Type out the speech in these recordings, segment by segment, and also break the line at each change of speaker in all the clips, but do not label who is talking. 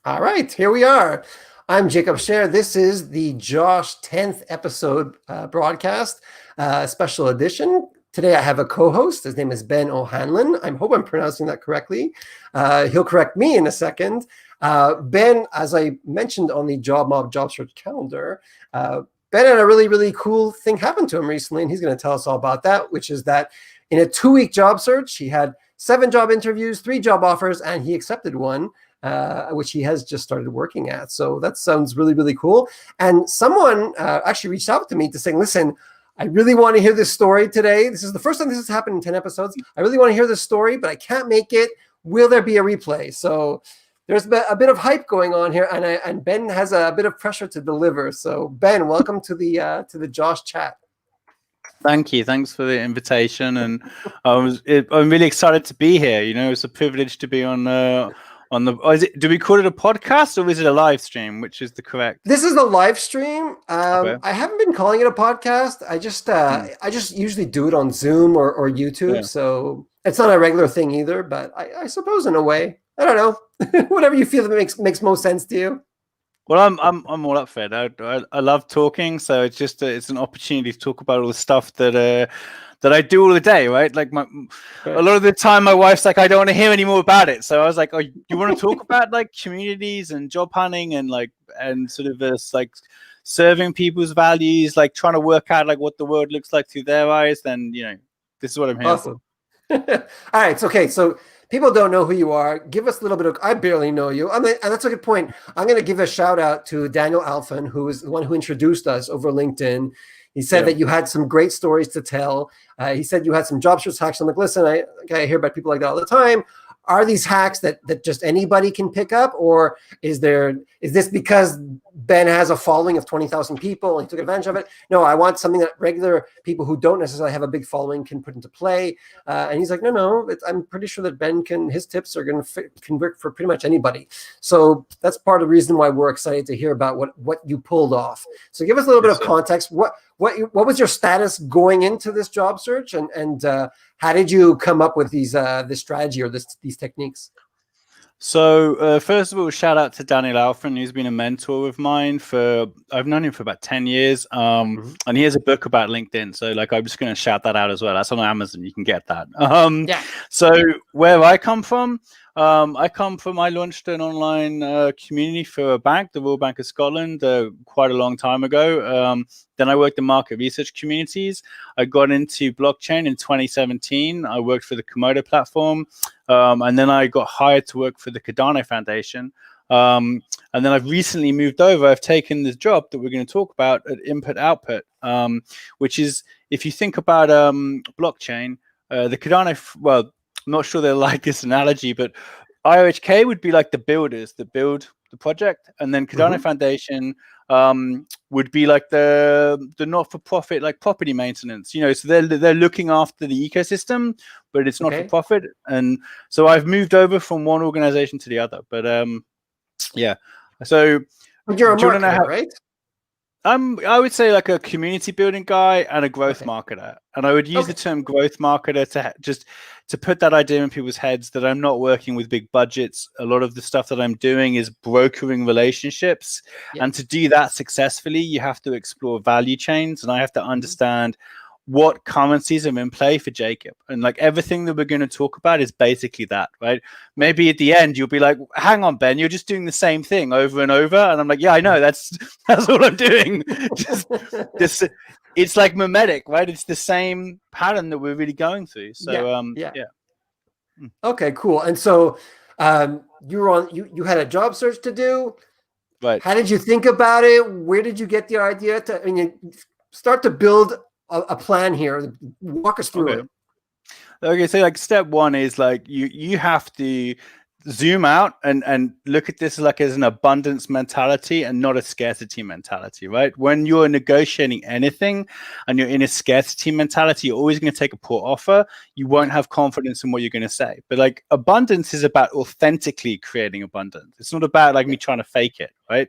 All right, here we are. I'm Jacob Scher. This is the Josh 10th episode broadcast, special edition. Today I have a co-host. His name is Ben O'Hanlon. I hope I'm pronouncing that correctly. He'll correct me in a second. Ben, as I mentioned on the Job Mob Job Search calendar, Ben had a really, really cool thing happen to him recently, and he's going to tell us all about that, which is that in a 2-week job search, he had 7 job interviews, 3 job offers, and he accepted one. Which he has just started working at. So that sounds really, really cool. And someone actually reached out to me to say, listen, I really want to hear this story today. This is the first time this has happened in 10 episodes. I really want to hear this story, but I can't make it. Will there be a replay? So there's a bit of hype going on here, and Ben has a bit of pressure to deliver. So Ben, welcome to the Josh chat.
Thank you. Thanks for the invitation. And I'm really excited to be here. You know, it's a privilege to be on the, do we call it a podcast or is it a live stream? Which is the correct?
This is a live stream.
Okay.
I haven't been calling it a podcast. I just usually do it on Zoom or YouTube. Yeah. So it's not a regular thing either, but I suppose in a way, I don't know, whatever you feel that makes most sense to you.
Well, I'm all up for it. I love talking, so it's just it's an opportunity to talk about all the stuff that I do all the day, right? Like a lot of the time, my wife's like, I don't want to hear any more about it. So I was like, oh, you want to talk about like communities and job hunting and sort of this like serving people's values, like trying to work out like what the world looks like through their eyes? Then this is what I'm here for.
All right, okay, so. People don't know who you are. Give us a little bit of, I barely know you. And that's a good point. I'm going to give a shout out to Daniel Alphen, who is the one who introduced us over LinkedIn. He said that you had some great stories to tell. He said you had some job search hacks. I'm like, listen, I hear about people like that all the time. Are these hacks that just anybody can pick up? Or is this because Ben has a following of 20,000 people and he took advantage of it? No, I want something that regular people who don't necessarily have a big following can put into play. And he's like, no, I'm pretty sure that his tips are going to convert for pretty much anybody. So that's part of the reason why we're excited to hear about what you pulled off. So give us a little bit of context. What was your status going into this job search, and how did you come up with this strategy or these techniques?
So first of all, shout out to Daniel Alphen, who's been a mentor of mine I've known him for about 10 years. And he has a book about LinkedIn. So like, I'm just going to shout that out as well. That's on Amazon. You can get that. So where I come from, I launched an online community for a bank, the Royal Bank of Scotland, quite a long time ago. Then I worked in market research communities. I got into blockchain in 2017. I worked for the Komodo platform. And then I got hired to work for the Cardano Foundation. And then I've recently moved over. I've taken this job that we're going to talk about at Input Output, which is, if you think about blockchain, the Cardano, well, I'm not sure they'll like this analogy, but IOHK would be like the builders that build the project, and then Cardano Foundation would be like the not-for-profit like property maintenance. So they're looking after the ecosystem, but it's not for profit. And so I've moved over from one organization to the other. But So
but you're a marketer, right?
I would say like a community building guy and a growth marketer. And I would use the term growth marketer to put that idea in people's heads that I'm not working with big budgets. A lot of the stuff that I'm doing is brokering relationships. And to do that successfully, you have to explore value chains. And I have to understand what currencies are in play for Jacob. And like everything that we're going to talk about is basically that, right? Maybe at the end, you'll be like, hang on, Ben, you're just doing the same thing over and over. And I'm like, yeah, I know. That's all I'm doing. just it's like mimetic, right? It's the same pattern that we're really going through. So,
Okay, cool. And so you had a job search to do.
Right.
How did you think about it? Where did you get the idea you start to build a plan here? Walk us through it.
Okay, so like step one is like you have to zoom out and look at this like as an abundance mentality and not a scarcity mentality, right? When you're negotiating anything and you're in a scarcity mentality, you're always going to take a poor offer. You won't have confidence in what you're going to say. But like abundance is about authentically creating abundance. It's not about like me trying to fake it, right?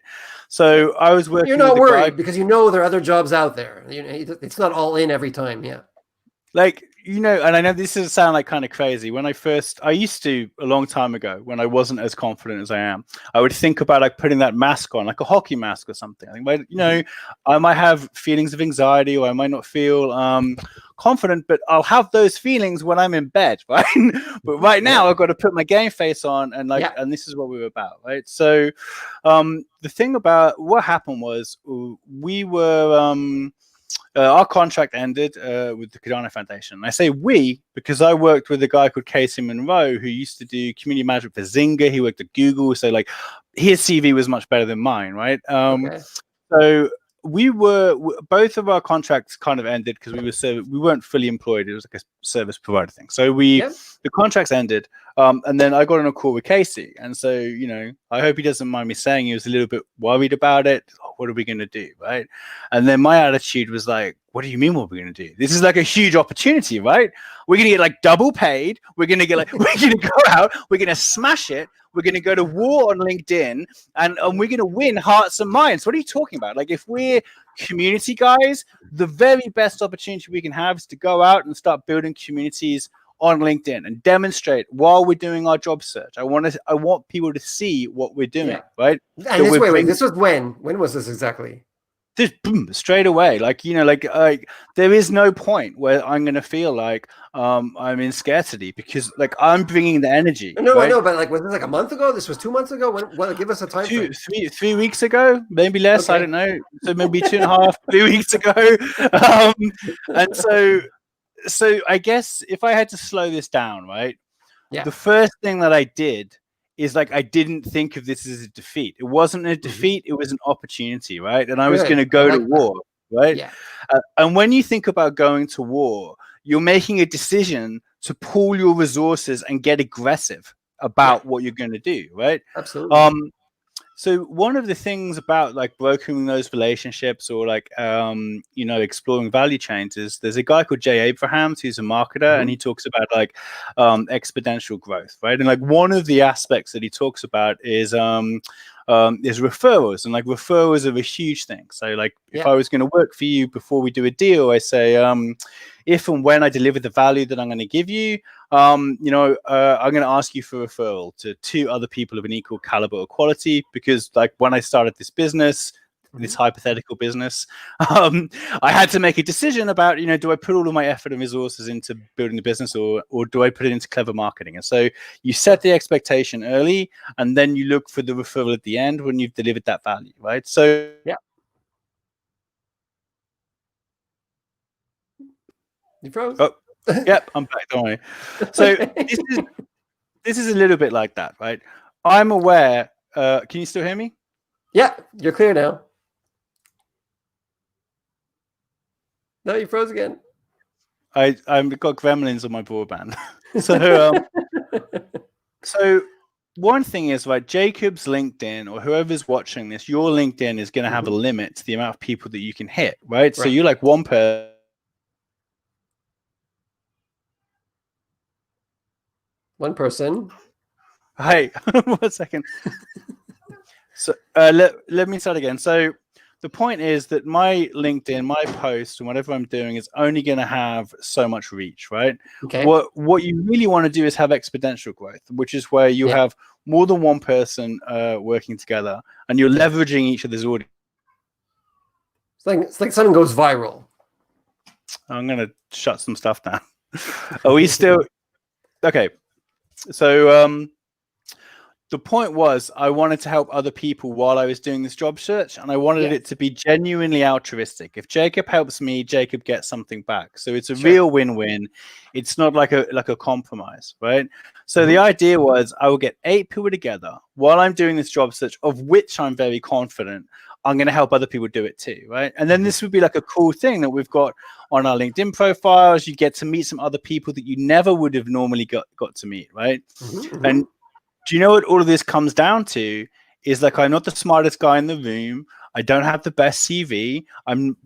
So I was working.
You're not worried because there are other jobs out there. It's not all in every time. Yeah.
Like and I know this does sound like kind of crazy. When I used to, a long time ago, when I wasn't as confident as I am, I would think about like putting that mask on, like a hockey mask or something. I think, I might have feelings of anxiety, or I might not feel confident, but I'll have those feelings when I'm in bed, right? But right now, I've got to put my game face on, and and this is what we were about, right? So, the thing about what happened was we were. Our contract ended with the Cardano Foundation. And I say we because I worked with a guy called Casey Monroe who used to do community management for Zynga. He worked at Google, so like his CV was much better than mine, right? So both of our contracts kind of ended because we weren't fully employed. It was like a service provider thing. So the contracts ended, and then I got on a call with Casey, and so I hope he doesn't mind me saying he was a little bit worried about it. Oh, what are we going to do, right? And then my attitude was like, what do you mean what we're going to do? This is like a huge opportunity, right? We're going to get like double paid. We're going to get we're going to go out. We're going to smash it. We're going to go to war on LinkedIn, and we're going to win hearts and minds. What are you talking about? Like, if we're community guys, the very best opportunity we can have is to go out and start building communities on LinkedIn and demonstrate while we're doing our job search. I want people to see what we're doing, right?
And this was when? When was this exactly?
Just boom, straight away. Like there is no point where I'm going to feel like I'm in scarcity because like I'm bringing the energy.
No,
right?
I know, but like was this like a month ago? This was 2 months ago. When? Give us a time.
3 weeks ago, maybe less. I don't know. So maybe 2.5, 3 weeks ago. And so I guess if I had to slow this down, right?
Yeah.
The first thing that I did is like I didn't think of this as a defeat. It wasn't a defeat. It was an opportunity, right? And I was going to go to war, right?
Yeah.
And when you think about going to war, you're making a decision to pool your resources and get aggressive about what you're going to do, right?
Absolutely.
So one of the things about like brokering those relationships or like exploring value chains is there's a guy called Jay Abrahams who's a marketer and he talks about like exponential growth, right? And like one of the aspects that he talks about is referrals, and like referrals are a huge thing. So like if I was going to work for you before we do a deal, I say if and when I deliver the value that I'm going to give you, I'm going to ask you for referral to 2 other people of an equal caliber or quality, because like when I started this business, this hypothetical business, I had to make a decision about, do I put all of my effort and resources into building the business or do I put it into clever marketing? And so you set the expectation early and then you look for the referral at the end when you've delivered that value, right? So
You froze?
Oh, yep, I'm back. Don't worry. So this is a little bit like that, right? I'm aware. Can you still hear me?
Yeah, you're clear now. No, you froze again.
I've got gremlins on my broadband. So one thing is, right, Jacob's LinkedIn or whoever's watching this, your LinkedIn is going to have a limit to the amount of people that you can hit, right? So you're like one person.
One person.
Hey, 1 second. So let me start again. So the point is that my LinkedIn, my post, and whatever I'm doing is only going to have so much reach, right?
Okay.
What you really want to do is have exponential growth, which is where you have more than one person working together, and you're leveraging each other's audience.
It's like something goes viral.
I'm going to shut some stuff down. Are we still okay? So the point was I wanted to help other people while I was doing this job search, and I wanted it to be genuinely altruistic. If Jacob helps me, Jacob gets something back. So it's a real win-win. It's not like a compromise, right? So the idea was I will get 8 people together while I'm doing this job search, of which I'm very confident I'm going to help other people do it too, right? And then this would be like a cool thing that we've got on our LinkedIn profiles. You get to meet some other people that you never would have normally got to meet, right? And do you know what all of this comes down to? Is like I'm not the smartest guy in the room. I don't have the best CV. I don't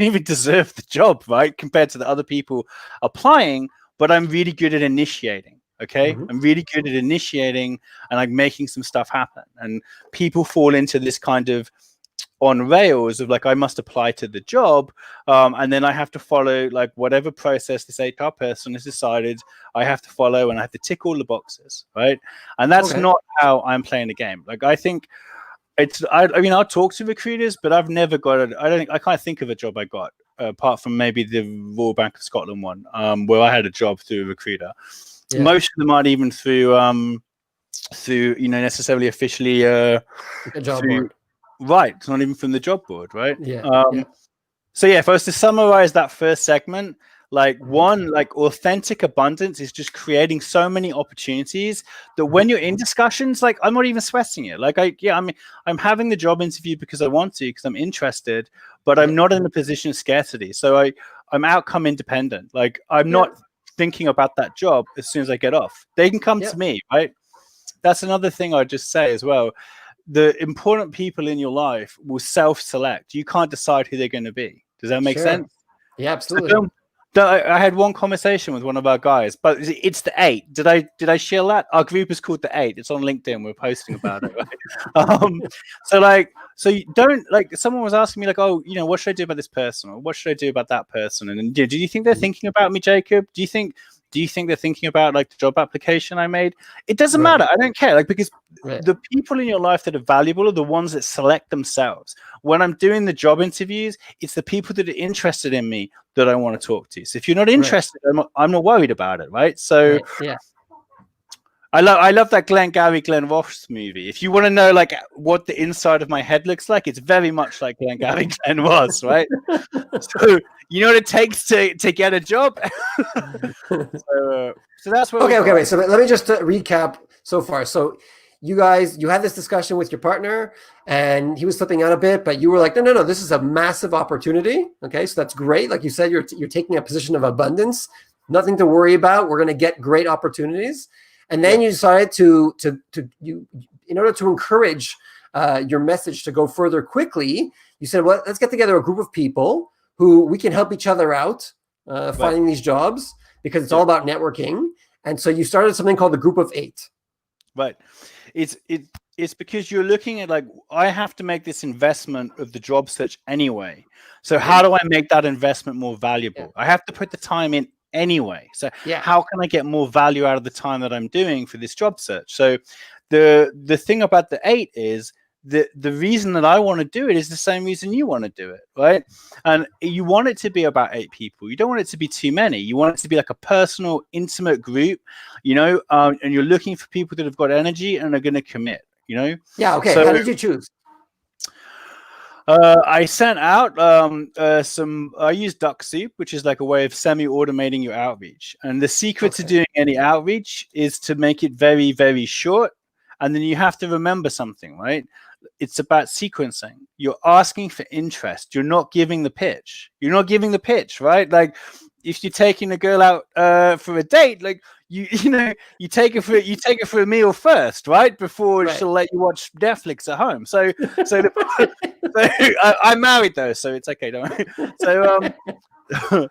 even deserve the job, right? Compared to the other people applying, but I'm really good at initiating. Okay. I'm really good at initiating and like making some stuff happen. And people fall into this kind of on rails of like I must apply to the job, and then I have to follow like whatever process this HR person has decided I have to follow, and I have to tick all the boxes, right? And that's not how I'm playing the game. Like I think it's I mean I'll talk to recruiters, but I've never got I can't think of a job I got apart from maybe the Royal Bank of Scotland one, where I had a job through a recruiter. Yeah. Most of them aren't even through necessarily officially
a job board.
Right, it's not even from the job board, right?
Yeah.
So yeah, if I was to summarize that first segment, like one, like authentic abundance is just creating so many opportunities that when you're in discussions, like I'm not even sweating it. Like I'm having the job interview because I want to, because I'm interested, but I'm not in a position of scarcity. So I'm outcome independent. Like I'm not thinking about that job as soon as I get off. They can come to me, right? That's another thing I'd just say as well. The important people in your life will self-select. You can't decide who they're going to be. Does that make sense?
Yeah, absolutely.
So I had one conversation with one of our guys, but it's the 8. Did I share that? Our group is called the 8. It's on LinkedIn. We're posting about it. Right? So you don't like. Someone was asking me like, oh, what should I do about this person, or what should I do about that person? And do you think they're thinking about me, Jacob? Do you think they're thinking about like the job application I made? It doesn't matter. I don't care. Like, because the people in your life that are valuable are the ones that select themselves. When I'm doing the job interviews, it's the people that are interested in me that I want to talk to. So if you're not interested, I'm not worried about it, right? So I love that Glenn Ross movie. If you want to know like what the inside of my head looks like, it's very much like Glenn Ross, right? So you know what it takes to get a job. So that's what.
Okay. Wait. So let me just recap so far. So you had this discussion with your partner, and he was slipping out a bit, but you were like, no, this is a massive opportunity. Okay, so that's great. Like you said, you're taking a position of abundance. Nothing to worry about. We're going to get great opportunities. And then you decided to in order to encourage your message to go further quickly, you said, well, let's get together a group of people who we can help each other out finding these jobs, because it's all about networking. And so you started something called the Group of 8.
Right. It's because you're looking at like, I have to make this investment of the job search anyway. So how do I make that investment more valuable? I have to put the time in anyway. So how can I get more value out of the time that I'm doing for this job search? So the thing about the 8 is the reason that I want to do it is the same reason you want to do it, right? And you want it to be about 8 people. You don't want it to be too many. You want it to be like a personal, intimate group, and you're looking for people that have got energy and are going to commit,
Yeah. Okay. So, how did you choose?
I sent out I use Duck Soup, which is like a way of semi-automating your outreach. And the secret to doing any outreach is to make it very, very short. And then you have to remember something, right? It's about sequencing. You're asking for interest. You're not giving the pitch. Right? Like if you're taking a girl out for a date, like you take her for a meal first, right? Before she'll let you watch Netflix at home. So I'm married though, so it's okay. Don't worry.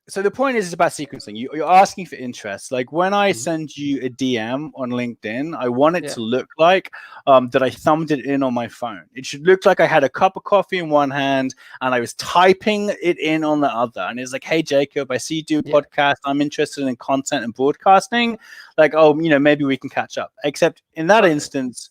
So the point is it's about sequencing. You're asking for interest. Like when I send you a DM on LinkedIn, I want it to look like that I thumbed it in on my phone. It should look like I had a cup of coffee in one hand and I was typing it in on the other. And it's like, hey, Jacob, I see you do a podcast. I'm interested in content and broadcasting. Like, maybe we can catch up. Except in that instance,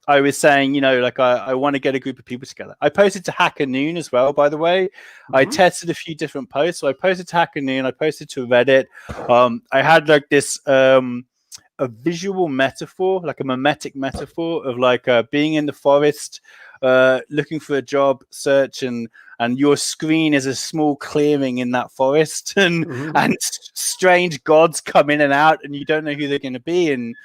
I was saying, I want to get a group of people together. I posted to Hacker Noon as well, by the way. I tested a few different posts. So I posted to Hacker Noon. I posted to Reddit. I had like this a visual metaphor, like a mimetic metaphor of like being in the forest, looking for a job search, and your screen is a small clearing in that forest, and strange gods come in and out, and you don't know who they're going to be, and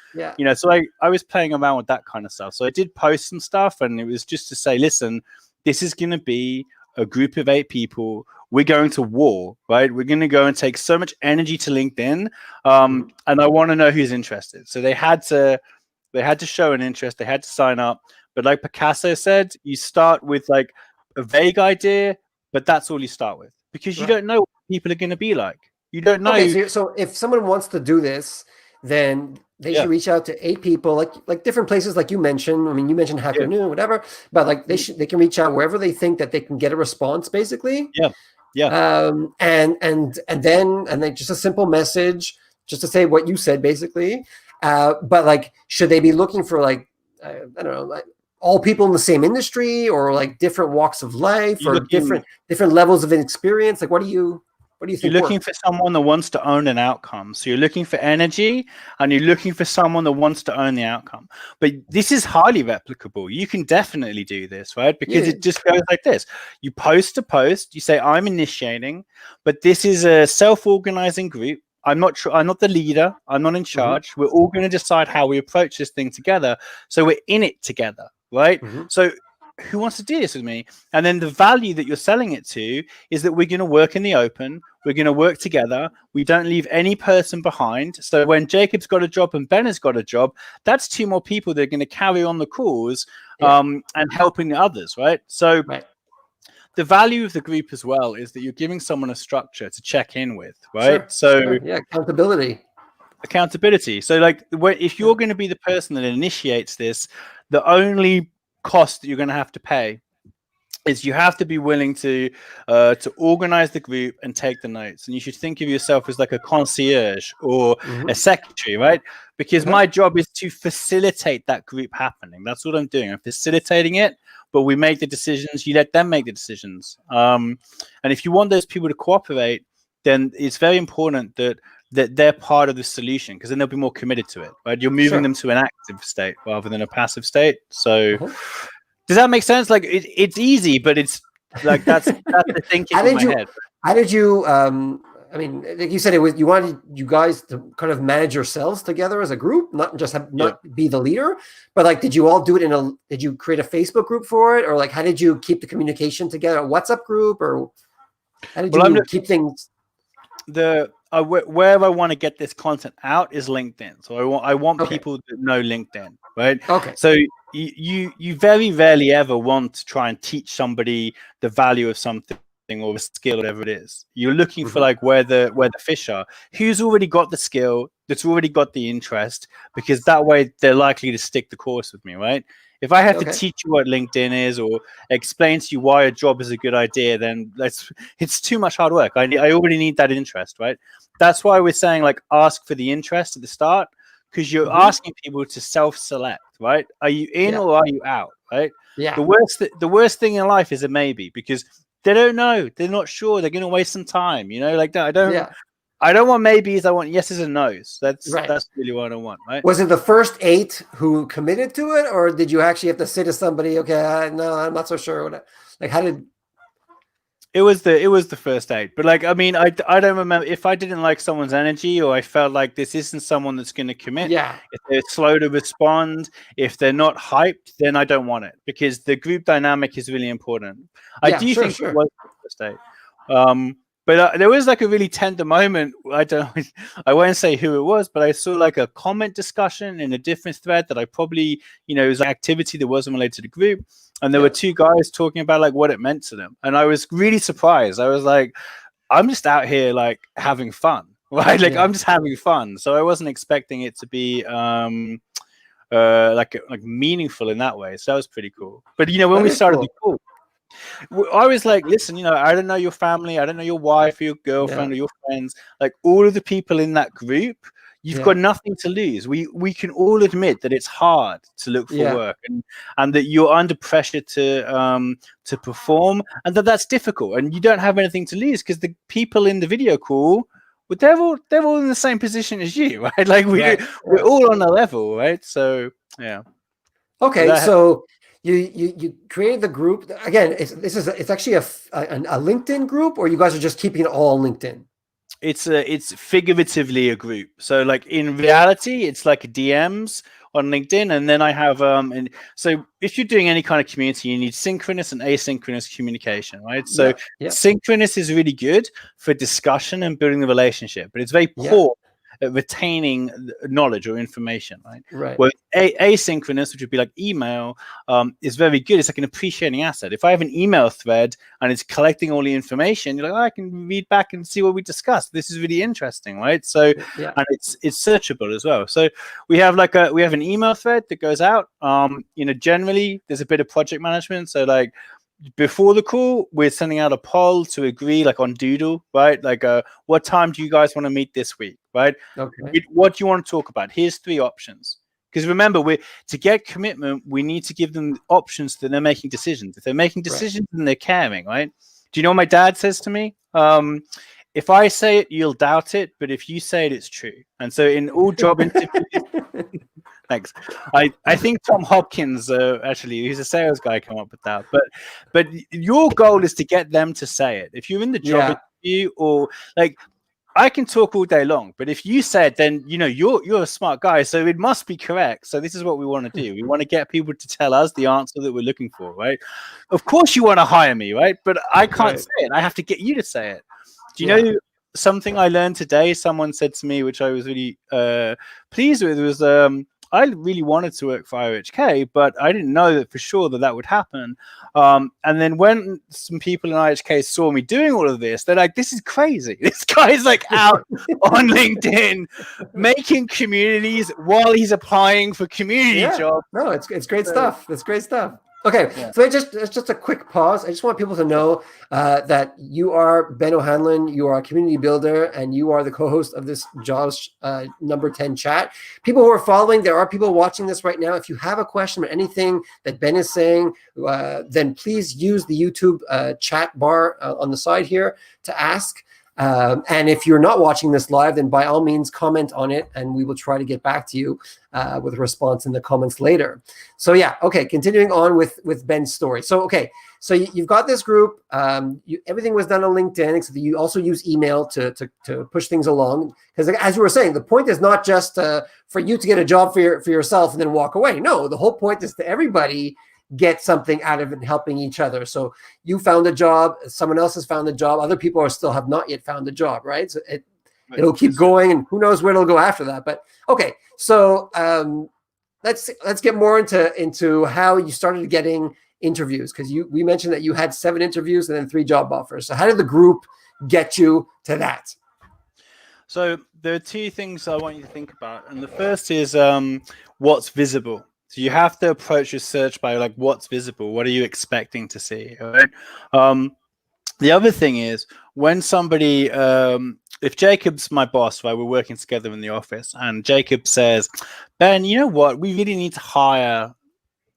so I was playing around with that kind of stuff. So I did post some stuff, and it was just to say, listen, this is going to be a group of 8 people. We're going to war, right? We're going to go and take so much energy to LinkedIn, and I want to know who's interested. So they had to show an interest. They had to sign up. But like Picasso said, you start with like a vague idea, but that's all you start with, because you don't know what people are going to be like. You don't know.
Okay, so if someone wants to do this, then they should reach out to 8 people, like different places, like you mentioned. I mean, you mentioned Hacker Noon, whatever, but like they can reach out wherever they think that they can get a response, basically. And then just a simple message, just to say what you said, basically. But like, should they be looking for like, I don't know, like all people in the same industry, or like different walks of life, or different levels of experience? Like, what do you think?
You're looking for someone that wants to own an outcome. So you're looking for energy, and you're looking for someone that wants to own the outcome. But this is highly replicable. You can definitely do this, right? Because it just goes like this. You post a post, you say, I'm initiating, but this is a self-organizing group. I'm not the leader. I'm not in charge. We're all going to decide how we approach this thing together. So we're in it together, right? So who wants to do this with me? And then the value that you're selling it to is that we're going to work in the open. We're going to work together. We don't leave any person behind. So when Jacob's got a job and Ben has got a job, that's 2 more people that are going to carry on the cause and helping the others, right? So the value of the group as well is that you're giving someone a structure to check in with, right? Accountability. So like, if you're going to be the person that initiates this, the only cost that you're going to have to pay is you have to be willing to organize the group and take the notes. And you should think of yourself as like a concierge or a secretary, right? Because my job is to facilitate that group happening. That's what I'm doing. I'm facilitating it, but we make the decisions. You let them make the decisions. And if you want those people to cooperate, then it's very important that they're part of the solution, because then they'll be more committed to it, right? You're moving them to an active state rather than a passive state. So does that make sense? Like, it's easy, but it's like that's the thinking in my head.
How did you I mean, like you said, you wanted you guys to kind of manage yourselves together as a group, not just be the leader, but like, did you all do it did you create a Facebook group for it, or like, how did you keep the communication together? A WhatsApp group, or how did you keep things?
Where I want to get this content out is LinkedIn. So I want people that know LinkedIn, right? So you very rarely ever want to try and teach somebody the value of something or a skill, whatever it is. You're looking for like where the fish are, who's already got the skill, that's already got the interest, because that way they're likely to stick the course with me, right? If I have to teach you what LinkedIn is or explain to you why a job is a good idea, then it's too much hard work. I already need that interest, right? That's why we're saying, like, ask for the interest at the start, because you're asking people to self-select, right? Are you in or are you out, right? The worst thing in life is a maybe, because they don't know. They're not sure. They're going to waste some time, you know, like that. I don't want maybes. I want yeses and nos. That's really what I want, right?
Was it the first 8 who committed to it, or did you actually have to say to somebody, okay, no, I'm not so sure? Like, how did?
It was the first 8, but like, I mean, I don't remember if I didn't like someone's energy, or I felt like this isn't someone that's going to commit. If they're slow to respond, if they're not hyped, then I don't want it, because the group dynamic is really important. I do think it was the first 8. But there was like a really tender moment. I won't say who it was, but I saw like a comment discussion in a different thread that I probably, you know, it was an activity that wasn't related to the group. And there were 2 guys talking about like what it meant to them. And I was really surprised. I was like, I'm just out here like having fun, right? Like I'm just having fun. So I wasn't expecting it to be like meaningful in that way. So that was pretty cool. But, you know, when we started the call, I was like, listen, you know, I don't know your family, I don't know your wife or your girlfriend or your friends, like all of the people in that group, you've got nothing to lose. We can all admit that it's hard to look for work, and that you're under pressure to perform, and that's difficult, and you don't have anything to lose, because the people in the video call, but they're all in the same position as you, right? Like we're all on a level, right? So
okay, so you created the group again. It's actually a LinkedIn group, or you guys are just keeping it all on LinkedIn?
It's figuratively a group. So like in reality, it's like DMs on LinkedIn, and then I have and so if you're doing any kind of community, you need synchronous and asynchronous communication, right? So synchronous is really good for discussion and building the relationship, but it's very poor at retaining knowledge or information, right?
Right.
Where asynchronous, which would be like email, is very good. It's like an appreciating asset. If I have an email thread and it's collecting all the information, you're like, oh, I can read back and see what we discussed. This is really interesting, right? So,
Yeah.
and it's searchable as well. So we have an email thread that goes out. Generally there's a bit of project management. So like, before the call, we're sending out a poll to agree, like on Doodle, right? Like, what time do you guys want to meet this week, right?
Okay.
What do you want to talk about? Here's 3 options. Because remember, to get commitment, we need to give them options that they're making decisions. If they're making decisions, then they're caring, right? Do you know what my dad says to me? If I say it, you'll doubt it, but if you say it, it's true. And so in all job interviews, thanks. I think Tom Hopkins, actually, he's a sales guy, come up with that. But your goal is to get them to say it. If you're in the job interview, or like, I can talk all day long, but if you said, then you're a smart guy, so it must be correct. So this is what we want to do. We want to get people to tell us the answer that we're looking for, right? Of course, you want to hire me, right? But I can't say it. I have to get you to say it. Do you know something I learned today? Someone said to me, which I was really pleased with, was I really wanted to work for IOHK, but I didn't know that for sure that would happen. And then when some people in IHK saw me doing all of this, they're like, this is crazy. This guy's like out on LinkedIn making communities while he's applying for community jobs.
No, it's great stuff. That's great stuff. Okay, so it's just a quick pause. I just want people to know that you are Ben O'Hanlon, you are a community builder, and you are the co-host of this Josh number 10 chat. People who are following, there are people watching this right now. If you have a question or anything that Ben is saying, then please use the YouTube chat bar on the side here to ask. And if you're not watching this live, then by all means comment on it, and we will try to get back to you with a response in the comments later. So okay, continuing on with Ben's story. So you've got this group. Everything was done on LinkedIn, except that you also use email to push things along. Because as you were saying, the point is not just for you to get a job for yourself and then walk away. No, the whole point is to everybody get something out of it, helping each other. So you found a job, someone else has found a job, other people have not yet found a job, right? So it'll keep going, and who knows where it'll go after that. But okay, so let's get more into how you started getting interviews, because we mentioned that you had 7 interviews and then 3 job offers. So how did the group get you to that?
So there are 2 things I want you to think about, and the first is what's visible. So you have to approach your search by like, what's visible? What are you expecting to see? Right? The other thing is when somebody, if Jacob's my boss, right, we're working together in the office, and Jacob says, Ben, you know what? We really need to hire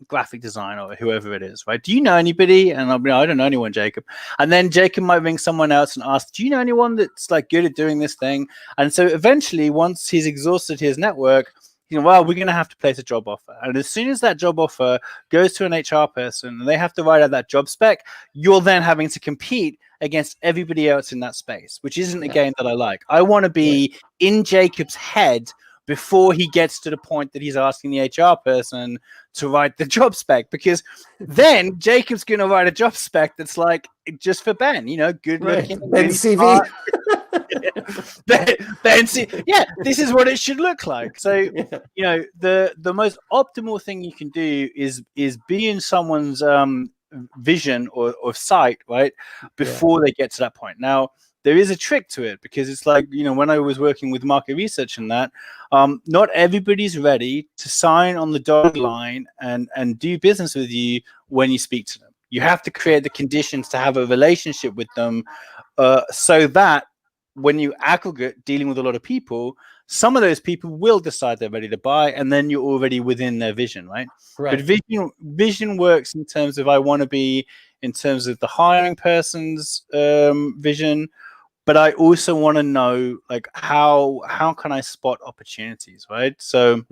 a graphic designer or whoever it is, right? Do you know anybody? And I'll be, I don't know anyone, Jacob. And then Jacob might ring someone else and ask, do you know anyone that's like good at doing this thing? And so eventually, once he's exhausted his network, well, we're going to have to place a job offer. And as soon as that job offer goes to an HR person and they have to write out that job spec, you're then having to compete against everybody else in that space, which isn't a game that I like. I want to be in Jacob's head before he gets to the point that he's asking the HR person to write the job spec, because then Jacob's going to write a job spec that's like, just for Ben, good looking.
Ben CV.
This is what it should look like. So the most optimal thing you can do is be in someone's vision or sight, right, before they get to that point. Now there is a trick to it, because it's like, when I was working with market research and that, not everybody's ready to sign on the dotted line and do business with you when you speak to them. You have to create the conditions to have a relationship with them, so that when you aggregate dealing with a lot of people, some of those people will decide they're ready to buy, and then you're already within their vision, right? But vision works in terms of, I want to be in terms of the hiring person's vision, but I also want to know, like, how can I spot opportunities, right? So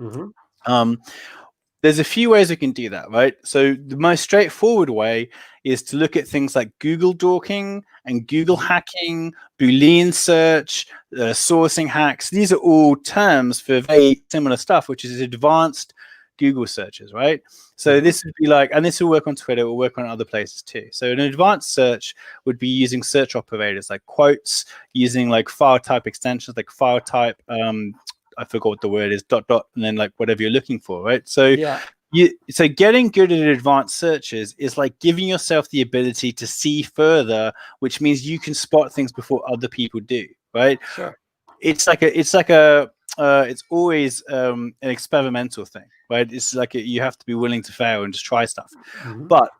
there's a few ways we can do that, right? So the most straightforward way is to look at things like Google dorking and Google hacking, Boolean search, sourcing hacks. These are all terms for very similar stuff, which is advanced Google searches, right? So this would be like, and this will work on Twitter, it will work on other places too. So an advanced search would be using search operators like quotes, using like file type extensions like file type, I forgot what the word is, ... and then like whatever you're looking for, right? So so getting good at advanced searches is like giving yourself the ability to see further, which means you can spot things before other people do, right?
Sure.
It's always an experimental thing, right? It's like you have to be willing to fail and just try stuff. But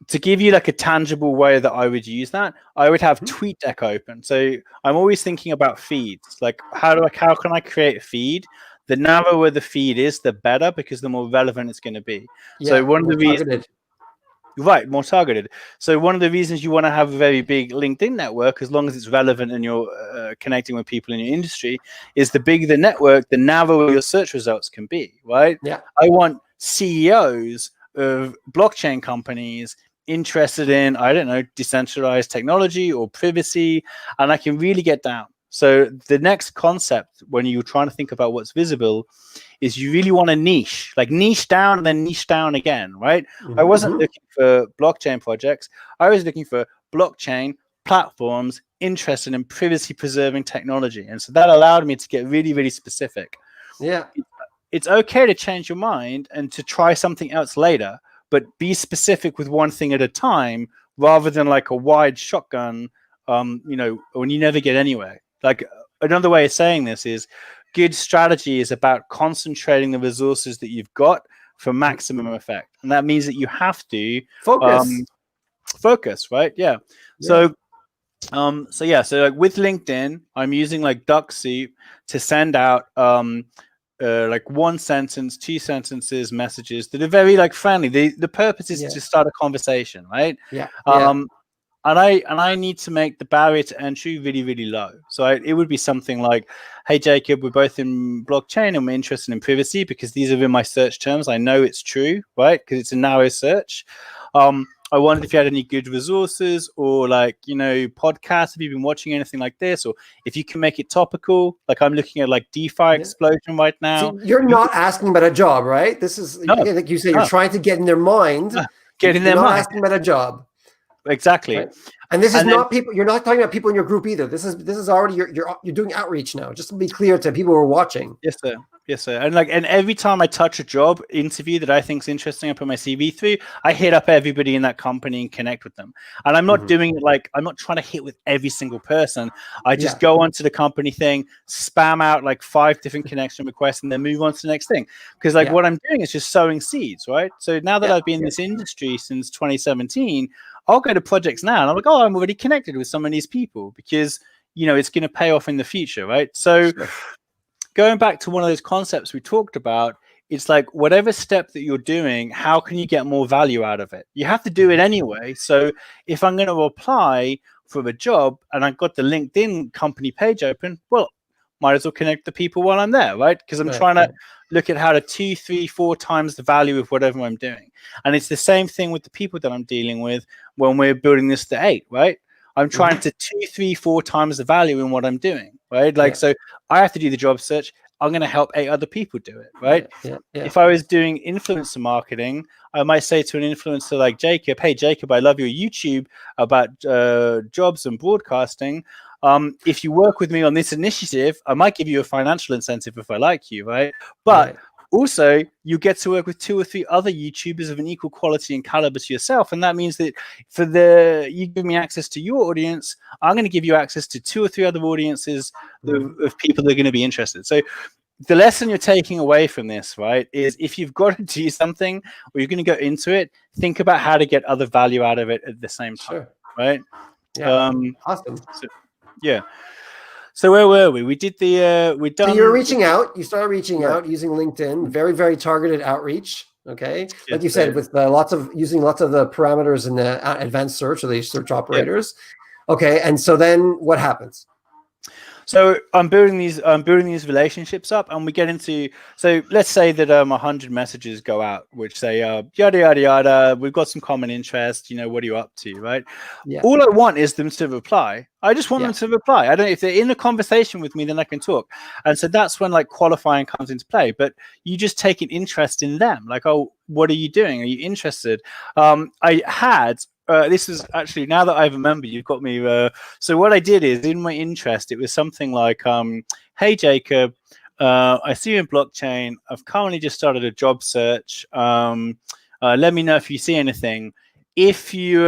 to give you like a tangible way that I would use that, I would have TweetDeck open. So I'm always thinking about feeds. Like how can I create a feed? The narrower the feed is, the better, because the more relevant it's going to be. So one of the reasons, right, more targeted. So one of the reasons you want to have a very big LinkedIn network, as long as it's relevant and you're connecting with people in your industry, is the bigger the network, the narrower your search results can be, right?
Yeah.
I want CEOs of blockchain companies interested in, I don't know, decentralized technology or privacy, and I can really get down. So the next concept when you're trying to think about what's visible is you really want to niche, like niche down and then niche down again, right? I wasn't looking for blockchain projects. I was looking for blockchain platforms interested in privacy preserving technology. And so that allowed me to get really, really specific.
Yeah.
It's okay to change your mind and to try something else later, but be specific with one thing at a time rather than like a wide shotgun, when you never get anywhere. Like another way of saying this is good strategy is about concentrating the resources that you've got for maximum effect. And that means that you have to focus, right? Yeah. So like with LinkedIn, I'm using like duck soup to send out like 1 sentence, 2 sentences messages that are very like friendly. The purpose is to start a conversation, right? And I need to make the barrier to entry really, really low. So it would be something like, hey, Jacob, we're both in blockchain and we're interested in privacy because these are in my search terms. I know it's true, right? Because it's a narrow search. I wondered if you had any good resources or like, podcasts. Have you been watching anything like this? Or if you can make it topical, like I'm looking at like DeFi explosion right now.
See, you're not asking about a job, right? This is, like you say, you're trying to get in their mind.
Get in their mind.
Not asking about a job.
Exactly.
Right? And this is not people. You're not talking about people in your group either. This is already you're doing outreach now. Just to be clear to people who are watching.
Yes, sir. Yes, sir. And every time I touch a job interview that I think is interesting, I put my CV through. I hit up everybody in that company and connect with them. And I'm not doing it like I'm not trying to hit with every single person. I just go onto the company thing, spam out like 5 different connection requests, and then move on to the next thing. Because like what I'm doing is just sowing seeds, right? So now that I've been in this industry since 2017. I'll go to projects now and I'm like, oh, I'm already connected with some of these people because, it's going to pay off in the future, right? So going back to one of those concepts we talked about, it's like whatever step that you're doing, how can you get more value out of it? You have to do it anyway. So if I'm going to apply for a job and I've got the LinkedIn company page open, well, might as well connect the people while I'm there, right? Because I'm trying to look at how to 2, 3, 4 times the value of whatever I'm doing. And it's the same thing with the people that I'm dealing with when we're building this to 8, right? I'm trying to 2, 3, 4 times the value in what I'm doing, right? Like, so I have to do the job search. I'm going to help 8 other people do it, right? If I was doing influencer marketing, I might say to an influencer like Jacob, hey, Jacob, I love your YouTube about jobs and broadcasting. If you work with me on this initiative, I might give you a financial incentive if I like you, right? But also, you get to work with 2 or 3 other YouTubers of an equal quality and caliber to yourself. And that means that you give me access to your audience, I'm going to give you access to 2 or 3 other audiences of people that are going to be interested. So the lesson you're taking away from this, right, is if you've got to do something or you're going to go into it, think about how to get other value out of it at the same time, right?
Awesome.
So where were we? We did
So you're reaching out. You started reaching out using LinkedIn. Very, very targeted outreach. Okay, like you said, with using lots of the parameters in the advanced search or the search operators. Okay, and so then what happens?
So I'm building these relationships up, and we get into. So let's say that 100 messages go out, which say yada yada yada. We've got some common interest. What are you up to, right?
Yeah.
All I want is them to reply. I just want
Yeah.
them to reply. I don't. If they're in a conversation with me, then I can talk. And so that's when like qualifying comes into play. But you just take an interest in them. Like, oh, what are you doing? Are you interested? I had. This is actually, now that I remember, you've got me. So what I did is, in my interest, it was something like, "Hey Jacob, I see you in blockchain. I've currently just started a job search. Let me know if you see anything. If you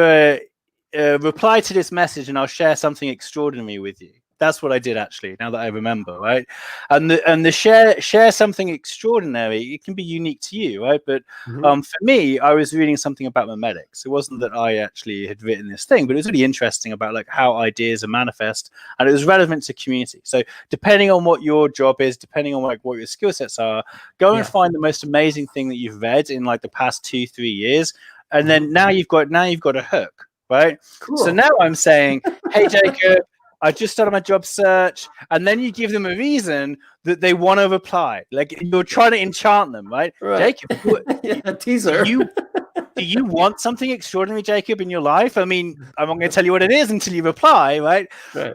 reply to this message, and I'll share something extraordinary with you." That's what I did, actually, now that I remember, right? And the share something extraordinary, it can be unique to you, right? But for me, I was reading something about memetics. It wasn't that I actually had written this thing, but it was really interesting about like how ideas are manifest, and it was relevant to community. So depending on what your job is, depending on like what your skill sets are, go and find the most amazing thing that you've read in like the past 2-3 years, and then now you've got a hook, right?
Cool.
So now I'm saying, hey Jacob, I just started my job search, and then you give them a reason that they want to reply. Like you're trying to enchant them, right? Jacob,
a teaser.
Do you want something extraordinary, Jacob, in your life? I mean, I'm not going to tell you what it is until you reply, right?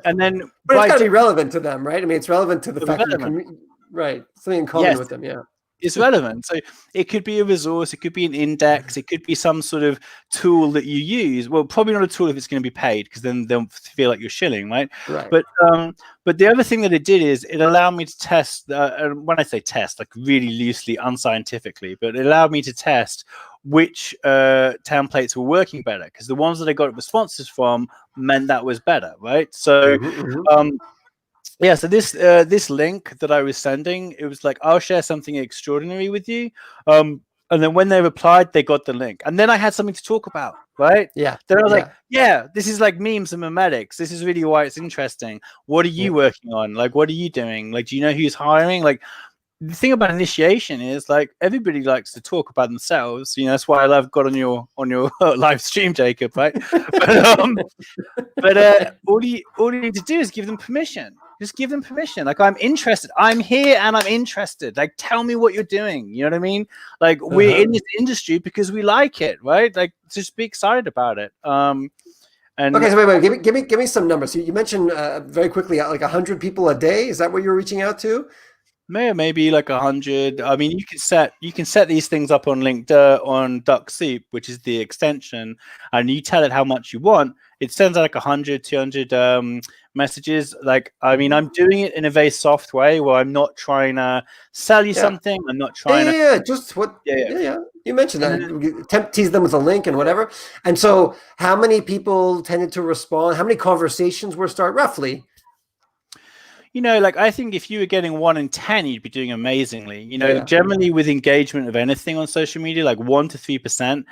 And then,
but it's got to be relevant to them, right? I mean, it's relevant to the fact that right, something in common with them, yeah.
It's relevant. So it could be a resource, it could be an index, it could be some sort of tool that you use. Well, probably not a tool if it's going to be paid, because then they'll feel like you're shilling, right? But the other thing that it did is it allowed me to test, when I say test, like really loosely, unscientifically, but it allowed me to test which templates were working better, because the ones that I got responses from meant that was better, right? So yeah, so this link that I was sending, it was like, I'll share something extraordinary with you. And then when they replied, they got the link. And then I had something to talk about, right?
Yeah.
Then I was like, yeah, this is like memes and memetics. This is really why it's interesting. What are you working on? Like, what are you doing? Like, do you know who's hiring? Like, the thing about initiation is like everybody likes to talk about themselves. That's why I love got on your live stream, Jacob, right? But all you need to do is give them permission. Just give them permission. Like, I'm interested. I'm here and I'm interested. Like, tell me what you're doing. You know what I mean? Like, we're in this industry because we like it, right? Like, just be excited about it. And
okay, so wait, give me some numbers. So you mentioned very quickly, like 100 people a day. Is that what you're reaching out to?
Maybe like 100. I mean, you can set these things up on LinkedIn on DuckSoup, which is the extension, and you tell it how much you want. It sends out like 100, 200 messages. Like, I mean, I'm doing it in a very soft way where I'm not trying to sell you something. I'm not trying to.
Just what? Yeah. You mentioned that. Tease them with a link and whatever. And so, how many people tended to respond? How many conversations were started roughly?
Like, I think if you were getting 1 in 10, you'd be doing amazingly. Generally with engagement of anything on social media, like 1 to 3%,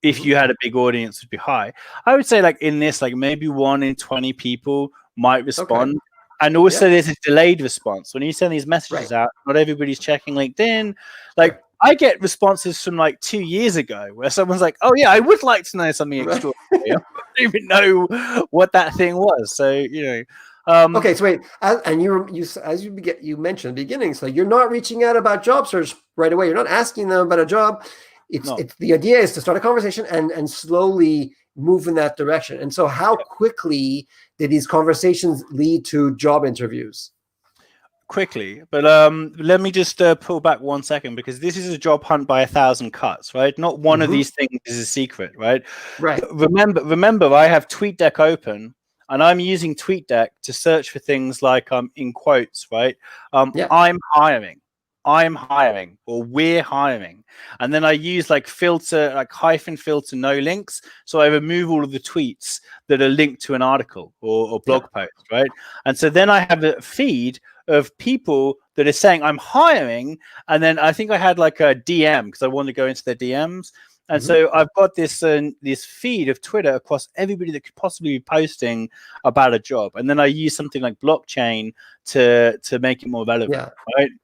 if you had a big audience, would be high. I would say like in this, like maybe 1 in 20 people might respond. And also there's a delayed response. When you send these messages out, not everybody's checking LinkedIn. Like, I get responses from like 2 years ago where someone's like, oh yeah, I would like to know something extraordinary. I don't even know what that thing was. So,
okay, so wait, and you mentioned at the beginning, so you're not reaching out about job search right away. You're not asking them about a job. It's the idea is to start a conversation and slowly move in that direction. And so, how quickly did these conversations lead to job interviews?
Quickly, but let me just pull back 1 second, because this is a job hunt by 1,000 cuts, right? Not one of these things is a secret, right?
Right.
Remember, I have TweetDeck open. And I'm using TweetDeck to search for things like in quotes, right? I'm hiring, or we're hiring. And then I use like filter, like hyphen filter, no links. So I remove all of the tweets that are linked to an article or blog post, right? And so then I have a feed of people that are saying I'm hiring. And then I think I had like a DM because I wanted to go into their DMs. And so I've got this feed of Twitter across everybody that could possibly be posting about a job. And then I use something like blockchain to make it more relevant,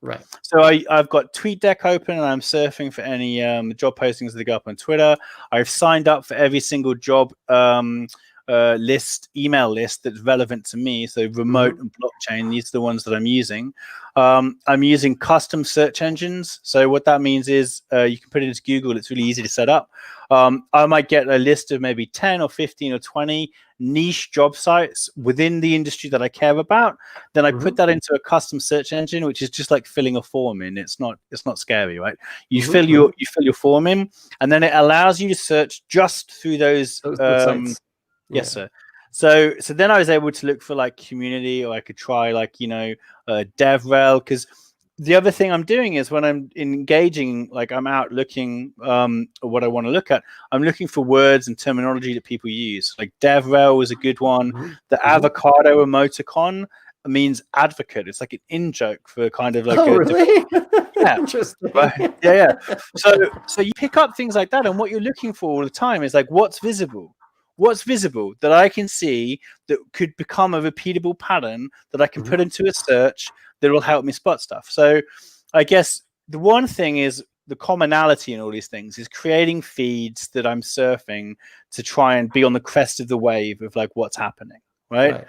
right? So I've got TweetDeck open and I'm surfing for any job postings that go up on Twitter. I've signed up for every single job email list that's relevant to me. So remote and blockchain, these are the ones that I'm using. I'm using custom search engines. So what that means is you can put it into Google. It's really easy to set up. I might get a list of maybe 10 or 15 or 20 niche job sites within the industry that I care about. Then I put that into a custom search engine, which is just like filling a form in. It's not scary, right? You fill your form in, and then it allows you to search just through those
sites.
Yes, sir. So then I was able to look for like community, or I could try like, DevRel, because the other thing I'm doing is when I'm engaging, like I'm out looking what I want to look at, I'm looking for words and terminology that people use. Like DevRel was a good one. The avocado emoticon means advocate. It's like an in joke for kind of like
really?
Yeah.
Interesting.
Right. Yeah. So you pick up things like that, and what you're looking for all the time is like what's visible that I can see that could become a repeatable pattern that I can put into a search that will help me spot stuff. So I guess the one thing is the commonality in all these things is creating feeds that I'm surfing to try and be on the crest of the wave of like what's happening, right?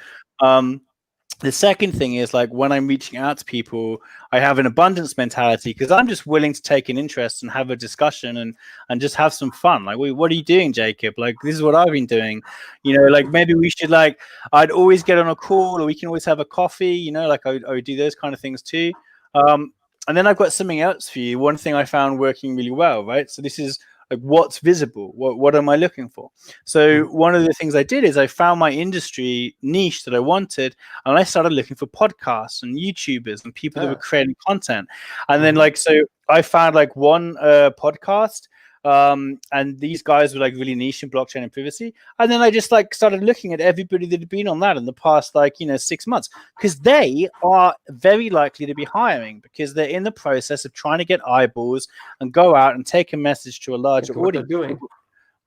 The second thing is like when I'm reaching out to people, I have an abundance mentality because I'm just willing to take an interest and have a discussion and just have some fun. Like, what are you doing, Jacob? Like, this is what I've been doing. Like maybe we should like, I'd always get on a call, or we can always have a coffee. Like I would do those kind of things too. And then I've got something else for you. One thing I found working really well, right? So this is like what's visible. What am I looking for? So one of the things I did is I found my industry niche that I wanted, and I started looking for podcasts and YouTubers and people that were creating content. And then like, so I found like one podcast, and these guys were like really niche in blockchain and privacy. And then I just like started looking at everybody that had been on that in the past, like, 6 months, because they are very likely to be hiring because they're in the process of trying to get eyeballs and go out and take a message to a larger audience.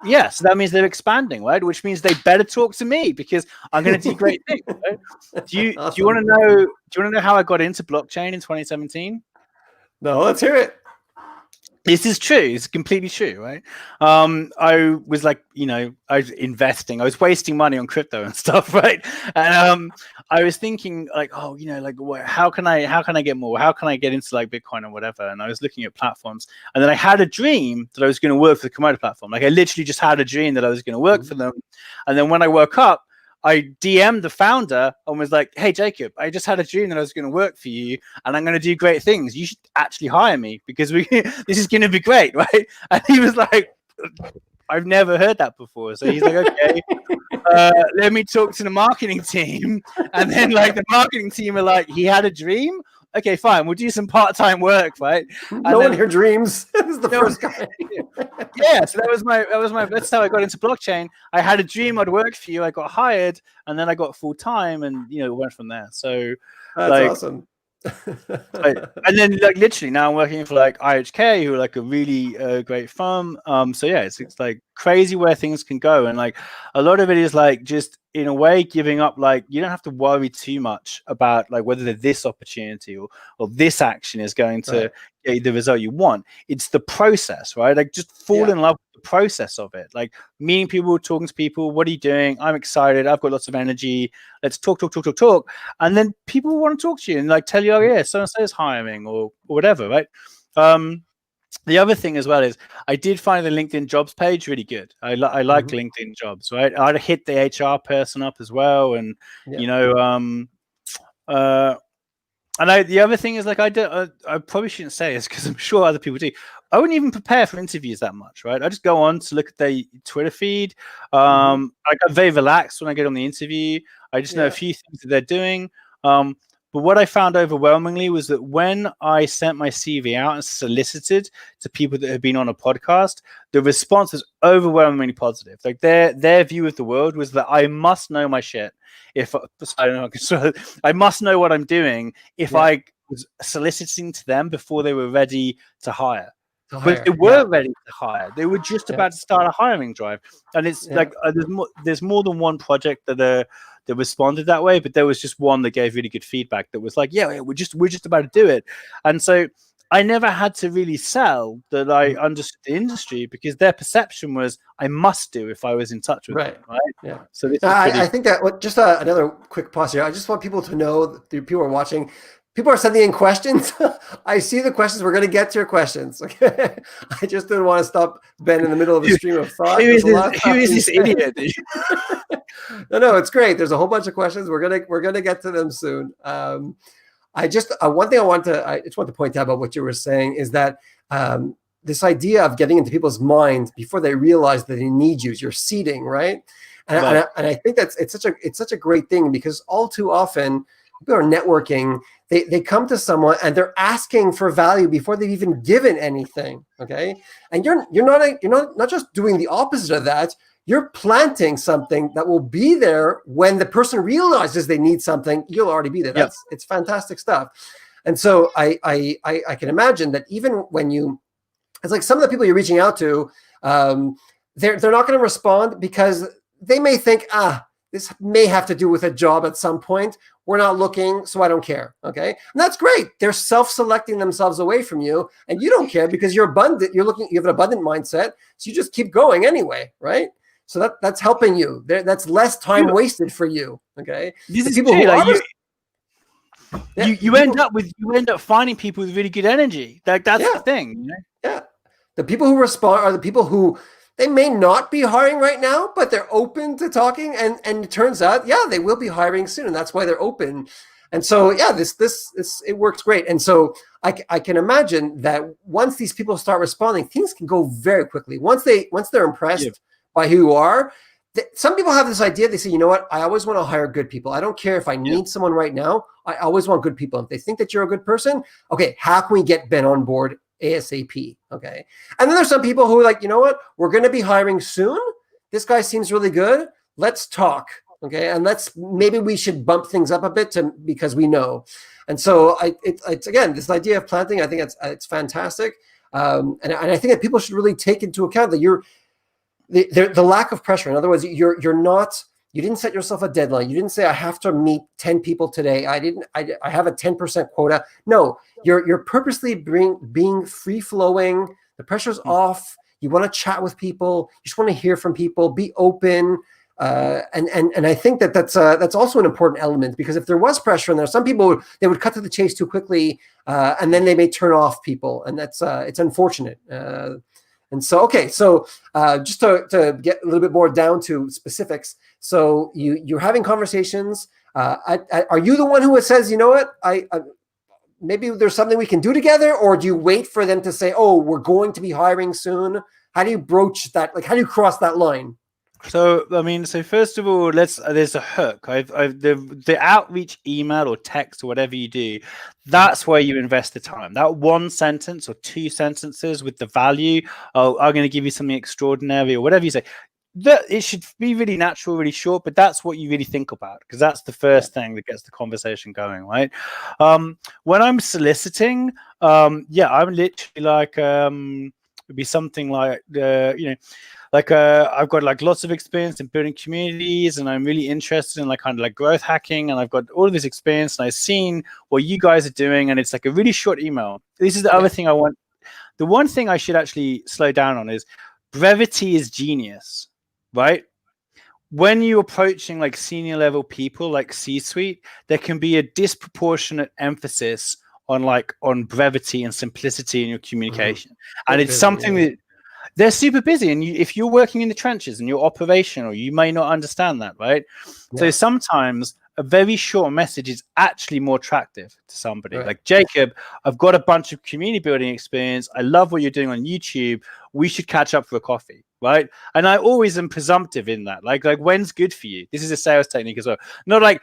Yeah, so that means they're expanding, right? Which means they better talk to me because I'm going to do great things. Right? Do you want to know? Do you want to know how I got into blockchain in 2017?
No, let's hear it.
This is true. It's completely true, right? I was like, I was investing. I was wasting money on crypto and stuff, right? And I was thinking, like, oh, like, how can I get more? How can I get into like Bitcoin or whatever? And I was looking at platforms, and then I had a dream that I was going to work for the Komodo platform. Like, I literally just had a dream that I was going to work for them. And then when I woke up, I DM'd the founder and was like, hey, Jacob, I just had a dream that I was going to work for you and I'm going to do great things. You should actually hire me because this is going to be great, right? And he was like, I've never heard that before. So he's like, okay, let me talk to the marketing team. And then like the marketing team are like, he had a dream? Okay, fine. We'll do some part-time work, right?
No one here dreams. This is the first guy.
Yeah, so that was my. That's how I got into blockchain. I had a dream I'd work for you. I got hired, and then I got full time, and went from there. So
that's awesome.
And then like literally now I'm working for like IHK, who are like a really great firm. So yeah, it's like crazy where things can go, and like a lot of it is like just in a way giving up. Like you don't have to worry too much about like whether this opportunity or this action is going to get the result you want. It's the process, right? Like just fall in love with the process of it. Like meeting people, talking to people. What are you doing? I'm excited. I've got lots of energy. Let's talk. And then people want to talk to you and like tell you, oh yeah, so and so is hiring or whatever, right? The other thing as well is I did find the LinkedIn jobs page really good. I like LinkedIn jobs, right? I'd hit the HR person up as well, and and the other thing is like I probably shouldn't say this because I'm sure other people do. I wouldn't even prepare for interviews that much, right? I just go on to look at their Twitter feed. I get very relaxed when I get on the interview. I just know a few things that they're doing. But what I found overwhelmingly was that when I sent my CV out and solicited to people that have been on a podcast, the response was overwhelmingly positive. Like their view of the world was that I must know my shit. I must know what I'm doing if I was soliciting to them before they were ready to hire. But they were ready to hire. They were just about to start a hiring drive, and it's like there's more than one project that responded that way, but there was just one that gave really good feedback that was like, yeah, we're just about to do it. And so I never had to really sell that I understood the industry, because their perception was I must do if I was in touch with them, right?
Yeah.
So this
Now,
is pretty.
I think that just another quick pause here. I just want people to know that the people are watching. People are sending in questions. I see the questions. We're going to get to your questions. Okay. I just didn't want to stop Ben in the middle of a stream of thought.
Who is this idiot?
No, it's great. There's a whole bunch of questions. We're gonna get to them soon. I just one thing I just want to point out about what you were saying is that this idea of getting into people's minds before they realize that they need you, you're seeding, right? And I think it's such a great thing, because all too often people are networking. They come to someone and they're asking for value before they've even given anything. Okay, and you're not just doing the opposite of that. You're planting something that will be there when the person realizes they need something. You'll already be there. It's fantastic stuff. And so I can imagine that even when it's like some of the people you're reaching out to, they're not going to respond because they may think, this may have to do with a job at some point. We're not looking, so I don't care. Okay, and that's great. They're self-selecting themselves away from you, and you don't care because you're abundant. You have an abundant mindset, so you just keep going anyway, right? So that's helping you. That's less time wasted for you. Okay.
This is people true. You end up finding people with really good energy. That's the thing. You know?
Yeah. The people who respond are the people who they may not be hiring right now, but they're open to talking. And it turns out, they will be hiring soon. And that's why they're open. And so, this it works great. And so I can imagine that once these people start responding, things can go very quickly. Once they're impressed by who you are. Some people have this idea. They say, you know what? I always want to hire good people. I don't care if I need someone right now. I always want good people. If they think that you're a good person, okay, how can we get Ben on board ASAP? Okay. And then there's some people who are like, you know what? We're going to be hiring soon. This guy seems really good. Let's talk. Okay. And maybe we should bump things up a bit because we know. And so it's again, this idea of planting, I think it's fantastic. And I think that people should really take into account that the lack of pressure. In other words, you didn't set yourself a deadline. You didn't say, I have to meet 10 people today. I have a 10% quota. No, you're purposely being free flowing. The pressure's off. You want to chat with people. You just want to hear from people, be open. And I think that's also an important element, because if there was pressure in there, some people, they would cut to the chase too quickly, and then they may turn off people. And it's unfortunate. And so, okay, so just to get a little bit more down to specifics, so you're having conversations. Are you the one who says, you know what, I maybe there's something we can do together, or do you wait for them to say, oh, we're going to be hiring soon? How do you broach that? Like, how do you cross that line?
So, I mean, first of all, there's a hook. The outreach email or text or whatever you do, that's where you invest the time. That one sentence or two sentences with the value, I'm going to give you something extraordinary or whatever you say. It should be really natural, really short, but that's what you really think about, because that's the first thing that gets the conversation going, right? When I'm soliciting, I'm literally like, it'd be something like, I've got like lots of experience in building communities, and I'm really interested in like kind of like growth hacking, and I've got all of this experience, and I've seen what you guys are doing, and it's like a really short email. This is the other thing I want. The one thing I should actually slow down on is brevity is genius, right? When you're approaching like senior level people, like C-suite, there can be a disproportionate emphasis on brevity and simplicity in your communication, and it's something that they're super busy, and if you're working in the trenches and you're operational, you may not understand that, right? So sometimes a very short message is actually more attractive to somebody. Like, Jacob, I've got a bunch of community building experience. I love what you're doing on YouTube. We should catch up for a coffee, right? And I always am presumptive in that. Like when's good for you? This is a sales technique as well. Not like,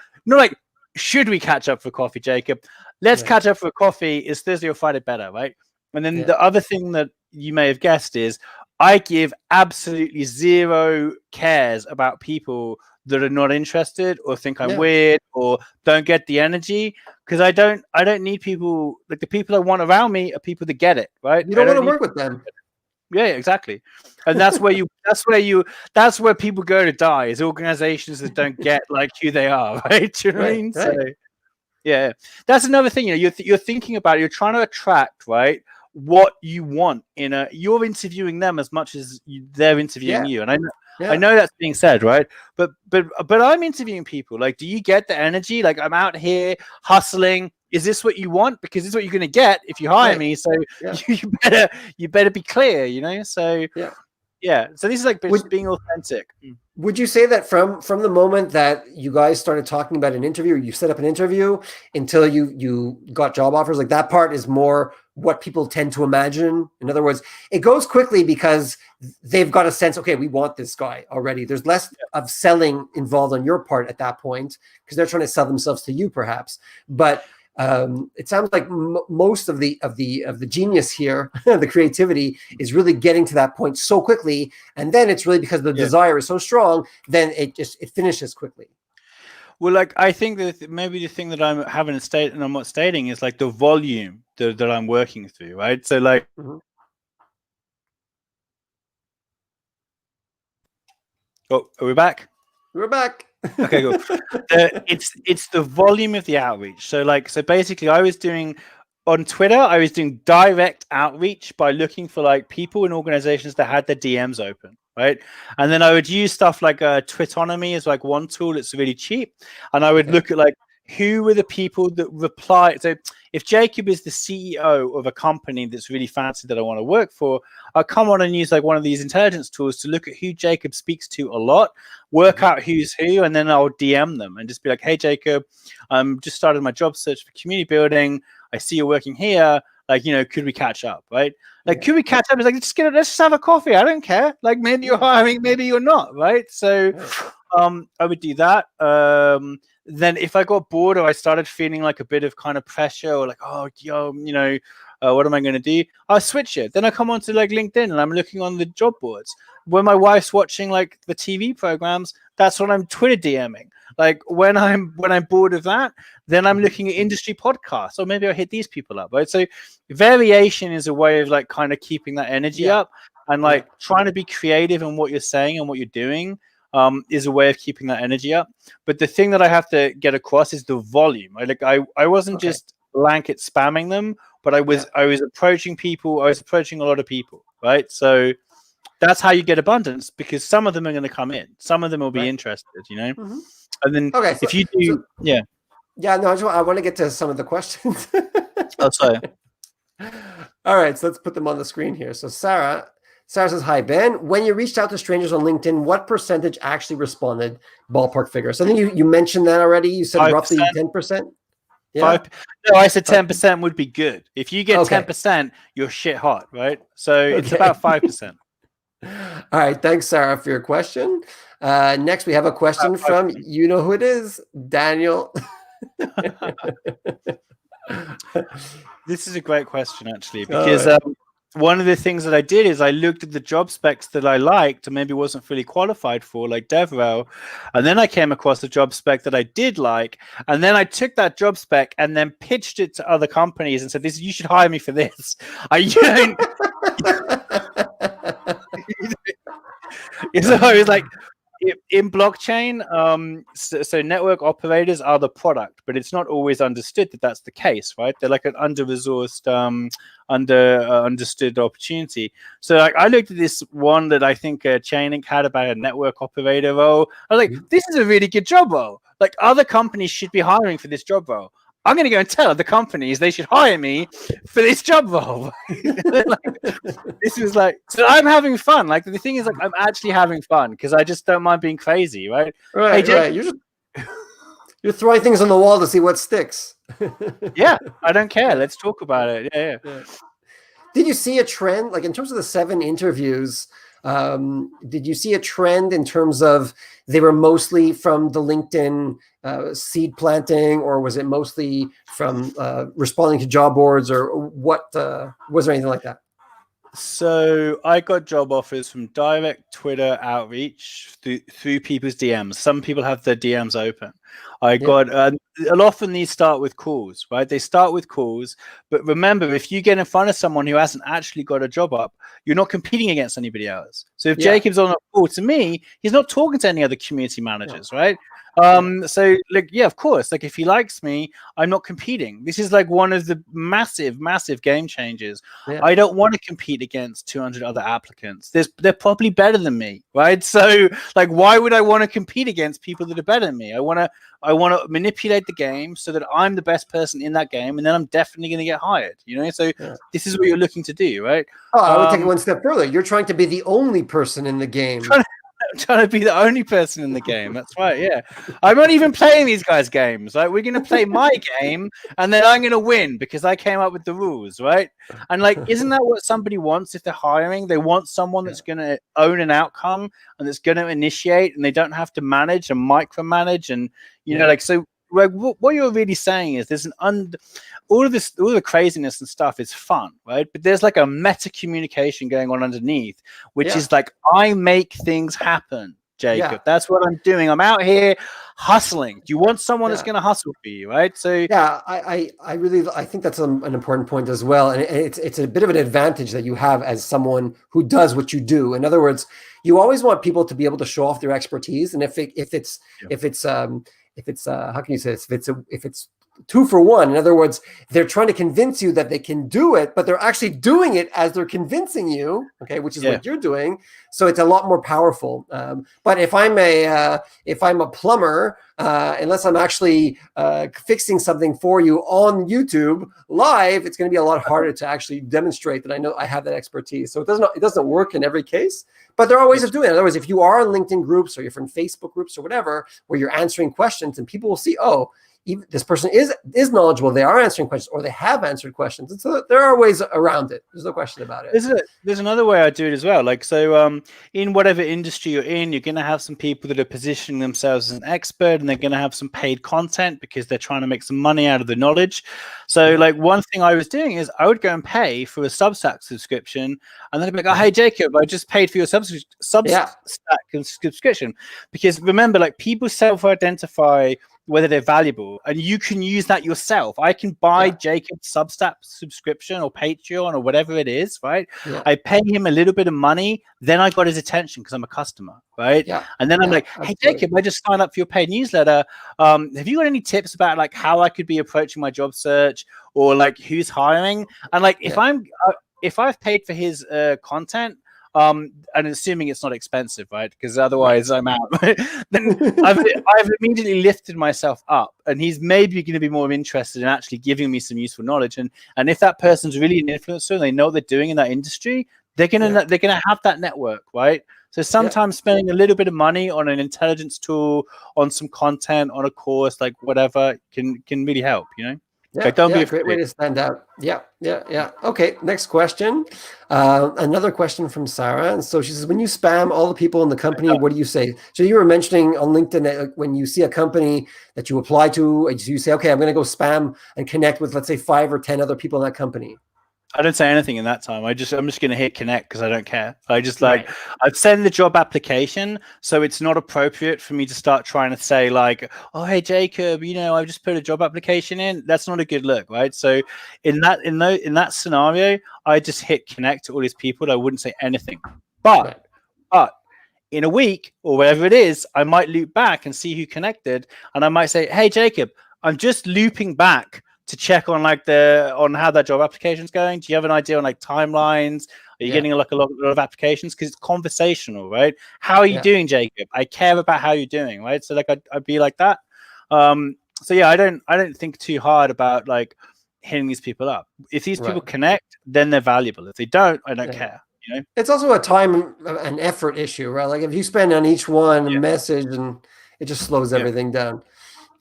should we catch up for coffee, Jacob? Let's catch up for a coffee. Is Thursday or Friday better, right? And then the other thing that you may have guessed is I give absolutely zero cares about people that are not interested or think I'm weird or don't get the energy, because I don't need people. Like, the people I want around me are people that get it, right?
You don't want to work with them.
Yeah, exactly. And that's where people go to die, is organizations that don't get like who they are, right? Do you know what I mean? So Yeah, that's another thing. You're thinking about it, you're trying to attract, right, what you want you're interviewing them as much as they're interviewing you. And I know that's being said, right? But I'm interviewing people. Like, do you get the energy? Like, I'm out here hustling. Is this what you want? Because this is what you're going to get if you hire me. So you better be clear, So So this is like just being authentic.
Would you say that from the moment that you guys started talking about an interview, or you set up an interview until you got job offers, like that part is more what people tend to imagine? In other words, it goes quickly because they've got a sense, okay, we want this guy already. There's less of selling involved on your part at that point because they're trying to sell themselves to you, perhaps. But it sounds like most of the genius here, the creativity, is really getting to that point so quickly, and then it's really because the desire is so strong, then it finishes quickly.
Well, like, I think that maybe the thing that I'm having to state and I'm not stating is like the volume that I'm working through, right? So like, oh, are we back?
We're back.
Okay, cool. It's the volume of the outreach. So basically, I was doing on Twitter, I was doing direct outreach by looking for like people in organizations that had their DMs open, right? And then I would use stuff like Twitonomy as like one tool that's really cheap, and I would look at like who were the people that reply. So if Jacob is the CEO of a company that's really fancy that I want to work for, I'll come on and use like one of these intelligence tools to look at who Jacob speaks to a lot, work out who's who, and then I'll DM them and just be like, hey, Jacob, I'm just started my job search for community building. I see you're working here. Like, could we catch up, right? Like, could we catch up? It's like, let's just have a coffee. I don't care. Like, maybe you're hiring, maybe you're not, right? So I would do that. Then if I got bored or I started feeling like a bit of kind of pressure or like, what am I going to do? I'll switch it. Then I come onto like LinkedIn and I'm looking on the job boards. When my wife's watching like the TV programs, that's when I'm Twitter DMing. Like when I'm bored of that, then I'm looking at industry podcasts, or maybe I'll hit these people up, right? So variation is a way of like kind of keeping that energy up, and like trying to be creative in what you're saying and what you're doing is a way of keeping that energy up. But the thing that I have to get across is the volume. I wasn't just blanket spamming them, but I was approaching people. I was approaching a lot of people, right? So that's how you get abundance, because some of them are going to come in, some of them will be interested, and then if you do,
I want to get to some of the questions.
Oh, sorry.
All right, so let's put them on the screen here. So Sarah says, hi, Ben. When you reached out to strangers on LinkedIn, what percentage actually responded? Ballpark figure. So I think you mentioned that already. You said 5%. Roughly 10%.
Yeah. No, I said 10% would be good. If you get 10%, you're shit hot, right? So it's about 5%.
All right, thanks, Sarah, for your question. Next, we have a question from you know who it is, Daniel.
This is a great question, actually, because one of the things that I did is I looked at the job specs that I liked and maybe wasn't fully qualified for, like DevRel, and then I came across a job spec that I did like, and then I took that job spec and then pitched it to other companies and said, "This, you should hire me for this." So I was like, in blockchain, so network operators are the product, but it's not always understood that that's the case, right? They're like an under-resourced, understood opportunity. So like, I looked at this one that I think Chainlink had about a network operator role. I was like, this is a really good job role. Like, other companies should be hiring for this job role. I'm going to go and tell other companies they should hire me for this job role. This was like, so I'm having fun. Like, the thing is, like, I'm actually having fun because I just don't mind being crazy, right?
Right, hey, right. You're throwing things on the wall to see what sticks.
Yeah, I don't care. Let's talk about it. Yeah.
Did you see a trend, like in terms of the 7 interviews? Did you see a trend in terms of they were mostly from the LinkedIn seed planting, or was it mostly from responding to job boards, or what? Was there anything like that?
So I got job offers from direct Twitter outreach through people's DMs. Some people have their DMs open. I got often these start with calls, right? They start with calls, but remember, if you get in front of someone who hasn't actually got a job up, you're not competing against anybody else. So if Jacob's on a call to me, he's not talking to any other community managers, right? So like, yeah, of course, like if he likes me, I'm not competing. This is like one of the massive game changers.
Yeah.
I don't want to compete against 200 other applicants. They're probably better than me, right? So like, why would I want to compete against people that are better than me? I want to manipulate the game so that I'm the best person in that game, and then I'm definitely going to get hired. So this is what you're looking to do, right?
Oh, I would take it one step further. You're trying to be the only person in the game.
Trying to be the only person in the game. That's right. Yeah, I'm not even playing these guys' games. Like, we're gonna play my game, and then I'm gonna win because I came up with the rules, right? And like, isn't that what somebody wants if they're hiring? They want someone that's gonna own an outcome and that's gonna initiate, and they don't have to manage and micromanage. And like, so like, what you're really saying is there's all of the craziness and stuff is fun, right? But there's like a meta communication going on underneath, which is like, I make things happen, Jacob.
Yeah.
That's what I'm doing. I'm out here hustling. You want someone that's going to hustle for you, right? So
yeah, I think that's an important point as well, and it's a bit of an advantage that you have as someone who does what you do. In other words, you always want people to be able to show off their expertise, and if it's how can you say this? If it's 2 for 1. In other words, they're trying to convince you that they can do it, but they're actually doing it as they're convincing you, okay, which is what you're doing. So it's a lot more powerful. But if I'm a plumber, unless I'm actually fixing something for you on YouTube live, it's going to be a lot harder to actually demonstrate that I know I have that expertise. So it doesn't work in every case. But there are ways of doing it. In other words, if you are on LinkedIn groups or you're from Facebook groups or whatever, where you're answering questions and people will see, oh, this person is knowledgeable. They are answering questions, or they have answered questions. And so there are ways around it. There's no question about it.
There's another way I do it as well. Like, so in whatever industry you're going to have some people that are positioning themselves as an expert, and they're going to have some paid content because they're trying to make some money out of the knowledge. So like, one thing I was doing is I would go and pay for a Substack subscription, and then I'd be like, oh, hey, Jacob, I just paid for your Substack subscription. Because remember, like, people self-identify whether they're valuable, and you can use that yourself. I can buy Jacob's Substack subscription or Patreon or whatever it is, right? I pay him a little bit of money, then I got his attention because I'm a customer, right? And then I'm like, hey, Jacob, I just signed up for your paid newsletter. Have you got any tips about like how I could be approaching my job search, or like who's hiring? And like, if I've paid for his content, and assuming it's not expensive, right? Because otherwise I'm out. Then I've immediately lifted myself up, and he's maybe going to be more interested in actually giving me some useful knowledge. And if that person's really an influencer and they know what they're doing in that industry, they're gonna have that network, right? So sometimes spending a little bit of money on an intelligence tool, on some content, on a course, like whatever, can really help,
Yeah,
don't be
great way to stand out. Yeah. Okay, next question. Another question from Sarah. And so she says, when you spam all the people in the company, what do you say? So you were mentioning on LinkedIn that when you see a company that you apply to, you say, okay, I'm going to go spam and connect with, let's say, 5 or 10 other people in that company.
I don't say anything in that time. I'm just going to hit connect because I don't care. I just I've sent the job application, so it's not appropriate for me to start trying to say like, oh, hey, Jacob, I've just put a job application in. That's not a good look, right? So in that scenario, I just hit connect to all these people. I wouldn't say anything. But in a week or whatever it is, I might loop back and see who connected, and I might say, hey, Jacob, I'm just looping back to check on on how that job application is going. Do you have an idea on like timelines? Are you getting like a lot of applications? Because it's conversational, right? How are you doing, Jacob? I care about how you're doing, right? So like I'd be like that. So yeah, I don't think too hard about like hitting these people up. If these people connect, then they're valuable. If they don't, I don't care.
It's also a time and effort issue, right? Like if you spend on each one a message, and it just slows everything down.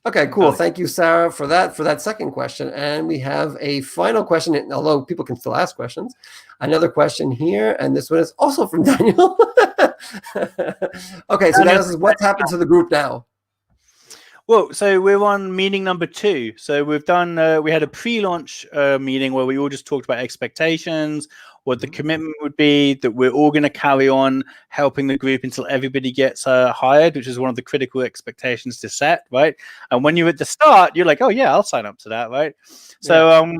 Okay, cool. Thank you, Sarah, for that second question. And we have a final question, although people can still ask questions. Another question here, and this one is also from Daniel. Okay, so Daniel says, what's happened to the group now?
Well, so we're on meeting number 2. So we've done, we had a pre-launch meeting where we all just talked about expectations, what the commitment would be, that we're all going to carry on helping the group until everybody gets hired, which is one of the critical expectations to set, right? And when you're at the start, you're like, oh yeah, I'll sign up to that, right? So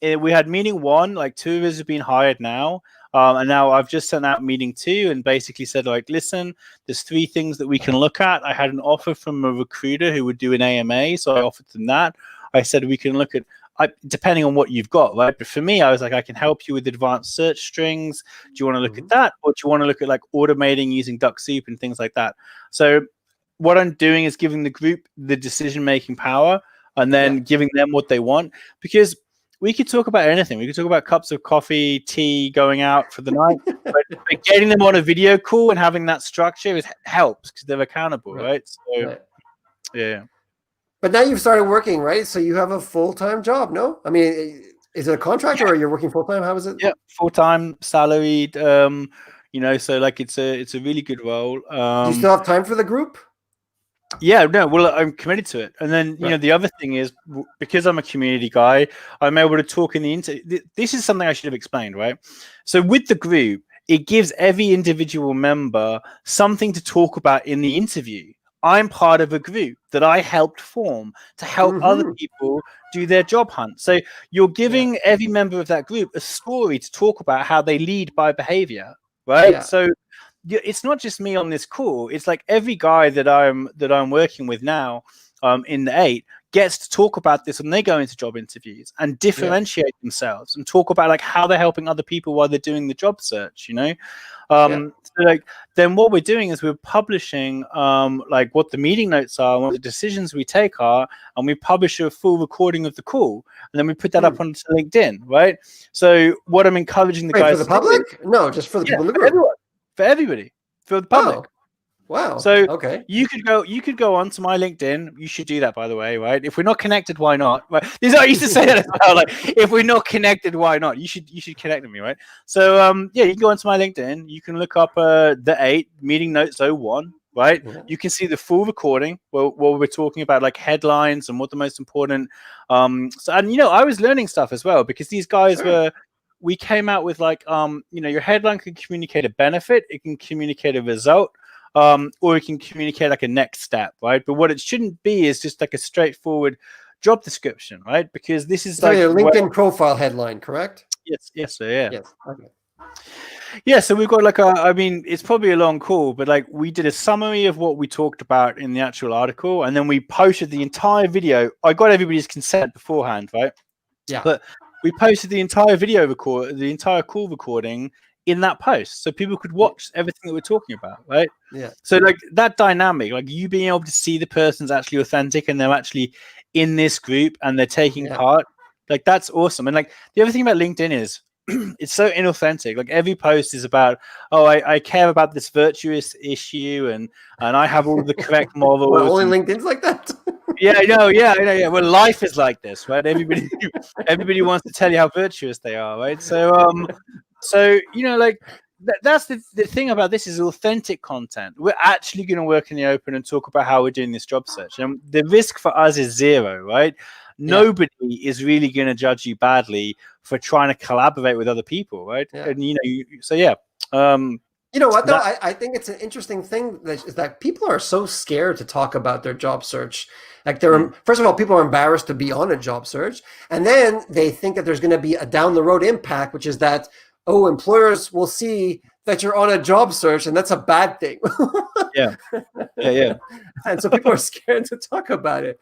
we had meeting 1, like 2 of us have been hired now. And now I've just sent out meeting 2 and basically said, like, listen, there's 3 things that we can look at. I had an offer from a recruiter who would do an AMA, so I offered them that. I said we can look at, depending on what you've got, right? But for me, I was like, I can help you with advanced search strings. Do you want to look at that, or do you want to look at like automating using Duck Soup and things like that? So what I'm doing is giving the group the decision-making power, and then giving them what they want, because we could talk about anything. We could talk about cups of coffee, tea, going out for the night, but getting them on a video call and having that structure helps because they're accountable, right? So, yeah.
But now you've started working, right? So you have a full-time job, no? I mean, is it a contract or you're working full-time? How is it?
Yeah, full-time, salaried. You know, so like it's a really good role.
Do you still have time for the group?
Yeah, no, well, I'm committed to it. And then, you know, the other thing is, because I'm a community guy, I'm able to talk in the this is something I should have explained, right? So with the group, it gives every individual member something to talk about in the interview. I'm part of a group that I helped form to help other people do their job hunt. So you're giving every member of that group a story to talk about how they lead by behavior, right? So it's not just me on this call. It's like every guy that I'm working with now in the 8 gets to talk about this when they go into job interviews and differentiate themselves and talk about like how they're helping other people while they're doing the job search, you know? So like then what we're doing is we're publishing like what the meeting notes are and what the decisions we take are, and we publish a full recording of the call, and then we put that up onto LinkedIn, right? So what I'm encouraging the guys
for the public? No, just for the people in the group.
Everyone. For everybody, for the public.
Oh, wow.
So you could go onto my LinkedIn. You should do that, by the way, right? If we're not connected, why not? Right? I used to say that as well. Like, if we're not connected, why not? You should connect with me, right? So yeah, you can go onto my LinkedIn. You can look up the 8 meeting notes 01, right? You can see the full recording where we're talking about like headlines and what the most important. So, and you know, I was learning stuff as well, because these guys we came out with like, you know, your headline can communicate a benefit, it can communicate a result, or it can communicate like a next step, right? But what it shouldn't be is just like a straightforward job description, right? Because this is like
a LinkedIn profile headline, correct?
Yes, sir, yeah.
Yes. Okay.
Yeah, so we've got like I mean, it's probably a long call, but like we did a summary of what we talked about in the actual article, and then we posted the entire video. I got everybody's consent beforehand, right?
Yeah.
But we posted the entire the entire call recording in that post, so people could watch everything that we're talking about, right?
Yeah.
So like that dynamic, like you being able to see the person's actually authentic and they're actually in this group and they're taking part, like that's awesome. And like the other thing about LinkedIn is it's so inauthentic. Like every post is about, oh, I care about this virtuous issue and I have all the correct models.
Well, only LinkedIn's like that.
Yeah, I know. Yeah. Well, life is like this, right? Everybody wants to tell you how virtuous they are, right? So, so you know, like that's the thing about this is authentic content. We're actually going to work in the open and talk about how we're doing this job search, and the risk for us is 0, right? Nobody is really going to judge you badly for trying to collaborate with other people, right? And you know, so yeah.
You know what, though? I think it's an interesting thing that people are so scared to talk about their job search. Like first of all, people are embarrassed to be on a job search. And then they think that there's going to be a down the road impact, which is that, oh, employers will see that you're on a job search and that's a bad thing.
Yeah.
And so people are scared to talk about it.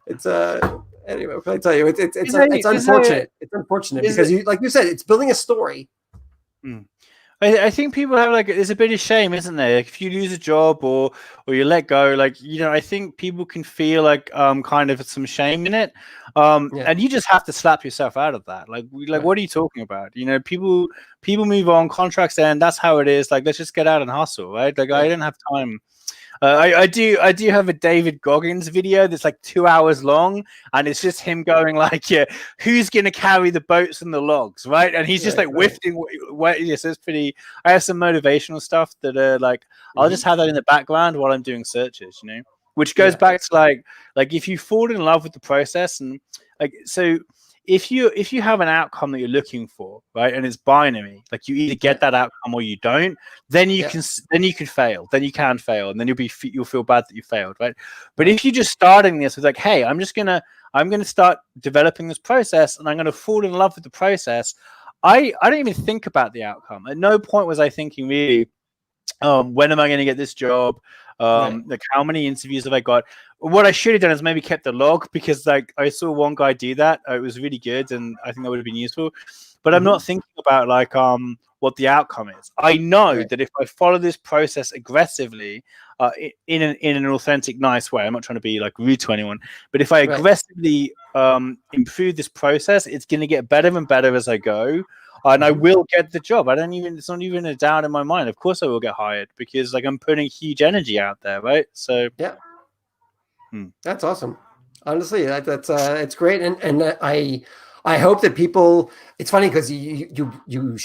It's anyway, what can I tell you? It's unfortunate. It's unfortunate because like you said, it's building a story.
I think people have like, there's a bit of shame, isn't there? Like if you lose a job or you let go, like, you know, I think people can feel like kind of some shame in it. And you just have to slap yourself out of that. Like what are you talking about? You know, people move on, contracts end, that's how it is. Like, let's just get out and hustle, right? Like I didn't have time. I do have a David Goggins video that's like 2 hours long, and it's just him going like, yeah, who's gonna carry the boats and the logs, right? And he's just like whiffing. Yes, it's pretty. I have some motivational stuff that like I'll just have that in the background while I'm doing searches, you know, which goes back to like if you fall in love with the process and like so. If you have an outcome that you're looking for, right, and it's binary, like you either get that outcome or you don't, then you can fail, then you can fail, and then you'll feel bad that you failed, right? But if you're just starting this with like, hey, I'm gonna start developing this process, and I'm gonna fall in love with the process, I don't even think about the outcome. At no point was I thinking really, when am I going to get this job?
Right.
Like how many interviews have I got? What I should have done is maybe kept a log, because like I saw one guy do that. It was really good, and I think that would have been useful. But I'm not thinking about like what the outcome is. I know
Right.
that if I follow this process aggressively, in an authentic, nice way, I'm not trying to be like rude to anyone, but if I
Right.
aggressively improve this process, it's going to get better and better as I go. And I will get the job. It's not even a doubt in my mind. Of course I will get hired, because like I'm putting huge energy out there, right? So
Yeah. That's awesome. Honestly, that's it's great, and I hope that people. It's funny because you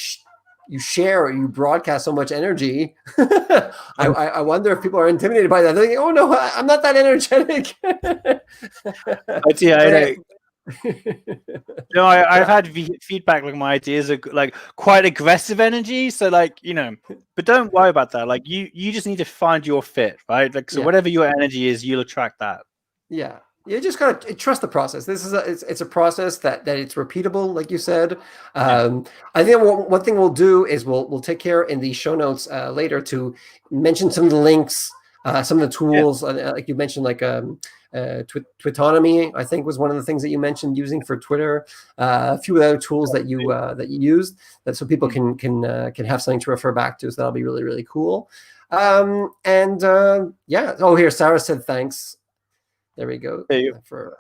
share or you broadcast so much energy. I wonder if people are intimidated by that. They're thinking, "Oh no, I'm not that energetic."
I no, I've
Yeah,
had feedback like my ideas are like quite aggressive energy. So like, but don't worry about that. Like you just need to find your fit, right? Like, so
yeah,
whatever your energy is, you'll attract that.
yeah. You just gotta trust the process. This is it's a process that it's repeatable, like you said.
Yeah.
I think one thing we'll do is we'll take care in the show notes later to mention some of the links, some of the
Yeah.
tools, like you mentioned, like Twitonomy, I think was one of the things that you mentioned using for Twitter. A few other tools that you used, that so people can have something to refer back to. So that'll be really, really cool. Yeah. Oh, here Sarah said thanks. There we go. For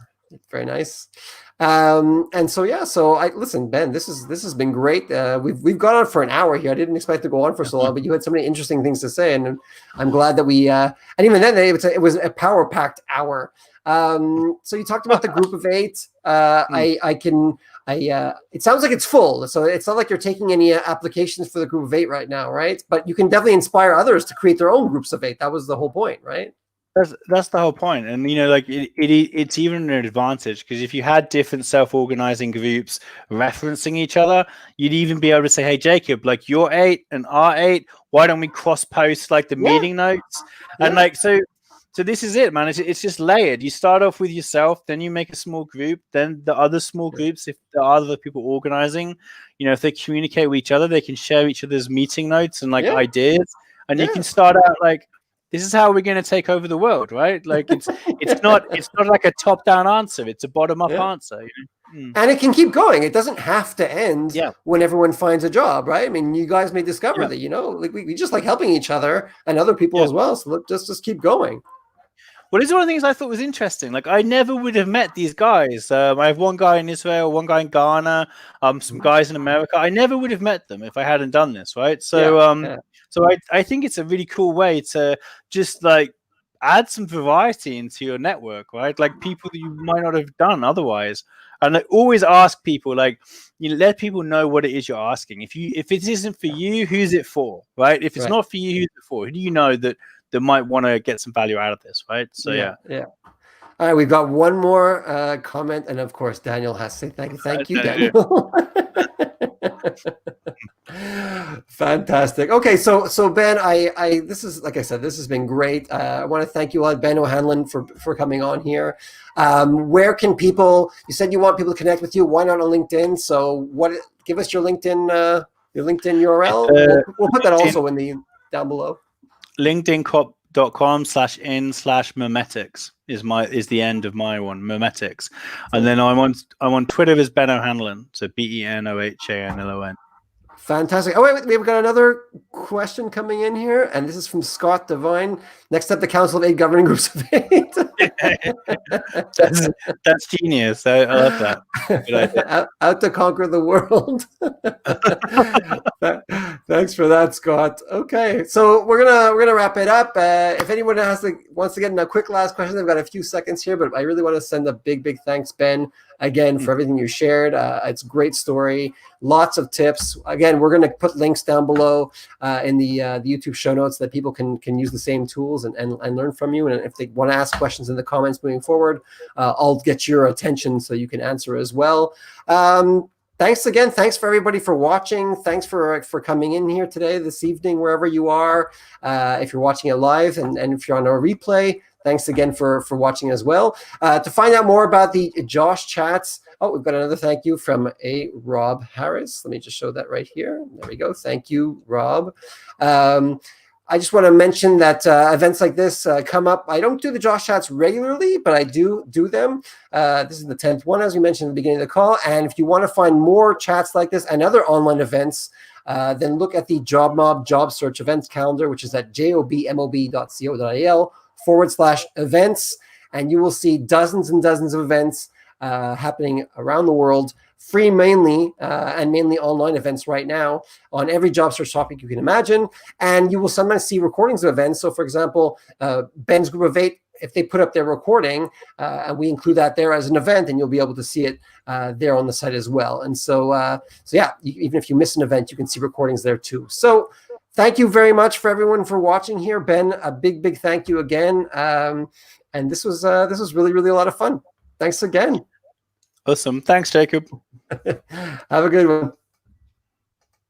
very nice. And so yeah, so I listen, Ben. This has been great. We've gone on for an hour here. I didn't expect to go on for so long, but you had so many interesting things to say, and I'm glad that we. And even then, it was a power packed hour. So you talked about the group of 8. It sounds like it's full. So it's not like you're taking any applications for the group of 8 right now, right? But you can definitely inspire others to create their own groups of 8. That was the whole point, right?
That's the whole point. And like it's even an advantage, because if you had different self-organizing groups referencing each other, you'd even be able to say, hey Jacob, like you're 8 and R8, why don't we cross post like the meeting notes? And like so this is it, man. It's just layered. You start off with yourself, then you make a small group, then the other small groups, if there are other people organizing, if they communicate with each other, they can share each other's meeting notes and like ideas, and you can start out like, this is how we're going to take over the world, right? Like it's not like a top-down answer; it's a bottom-up answer.
And it can keep going. It doesn't have to end when everyone finds a job, right? I mean, you guys may discover that like we just like helping each other and other people as well. So let's just keep going.
Well, this is one of the things I thought was interesting. Like, I never would have met these guys. I have one guy in Israel, one guy in Ghana, some guys in America. I never would have met them if I hadn't done this, right? So, so I think it's a really cool way to just like add some variety into your network, right? Like people that you might not have done otherwise. And I always ask people, like, let people know what it is you're asking. If it isn't for you, who's it for, right? If it's not for you, who's it for? Who do you know that might want to get some value out of this, right? So yeah.
All right, we've got one more comment, and of course, Daniel has to say thank you, Daniel. Fantastic. Okay, so Ben, I this is, like I said, this has been great. I want to thank you all, Ben O'Hanlon, for coming on here. Where can people? You said you want people to connect with you. Why not on LinkedIn? So give us your LinkedIn URL. We'll put that also in the down below.
LinkedIn.com/in/memetics is the end of my one, memetics, and then I'm on Twitter as Ben O'Hanlon, so BENOHANLON.
Fantastic. Oh wait, we've got another question coming in here, and this is from Scott Devine. Next up, the Council of 8 governing groups of 8.
That's genius. I love that. Good idea.
Out to conquer the world. Thanks for that, Scott. Okay, so we're gonna wrap it up. If anyone wants to get in a quick last question, I've got a few seconds here, but I really want to send a big thanks, Ben, again, for everything you shared. It's a great story, lots of tips. Again, we're going to put links down below in the YouTube show notes that people can use the same tools and learn from you. And if they want to ask questions in the comments moving forward, I'll get your attention so you can answer as well. thanks again. Thanks for everybody for watching. Thanks for coming in here today, this evening, wherever you are. If you're watching it live and if you're on a replay, thanks again for watching as well. To find out more about the Josh chats, oh, we've got another thank you from a Rob Harris. Let me just show that right here. There we go. Thank you, Rob. I just want to mention that events like this come up. I don't do the Josh chats regularly, but I do them. This is the 10th one, as we mentioned at the beginning of the call. And if you want to find more chats like this and other online events, then look at the JobMob job search events calendar, which is at jobmob.co.il/events. And you will see dozens and dozens of events happening around the world, free mainly, and mainly online events right now on every job search topic you can imagine. And you will sometimes see recordings of events. So for example, Ben's Group of 8, if they put up their recording, and we include that there as an event, and you'll be able to see it there on the site as well. And so yeah, even if you miss an event, you can see recordings there too. So thank you very much for everyone for watching here. Ben, a big thank you again. And this was really a lot of fun. Thanks again.
Awesome. Thanks, Jacob.
Have a good one.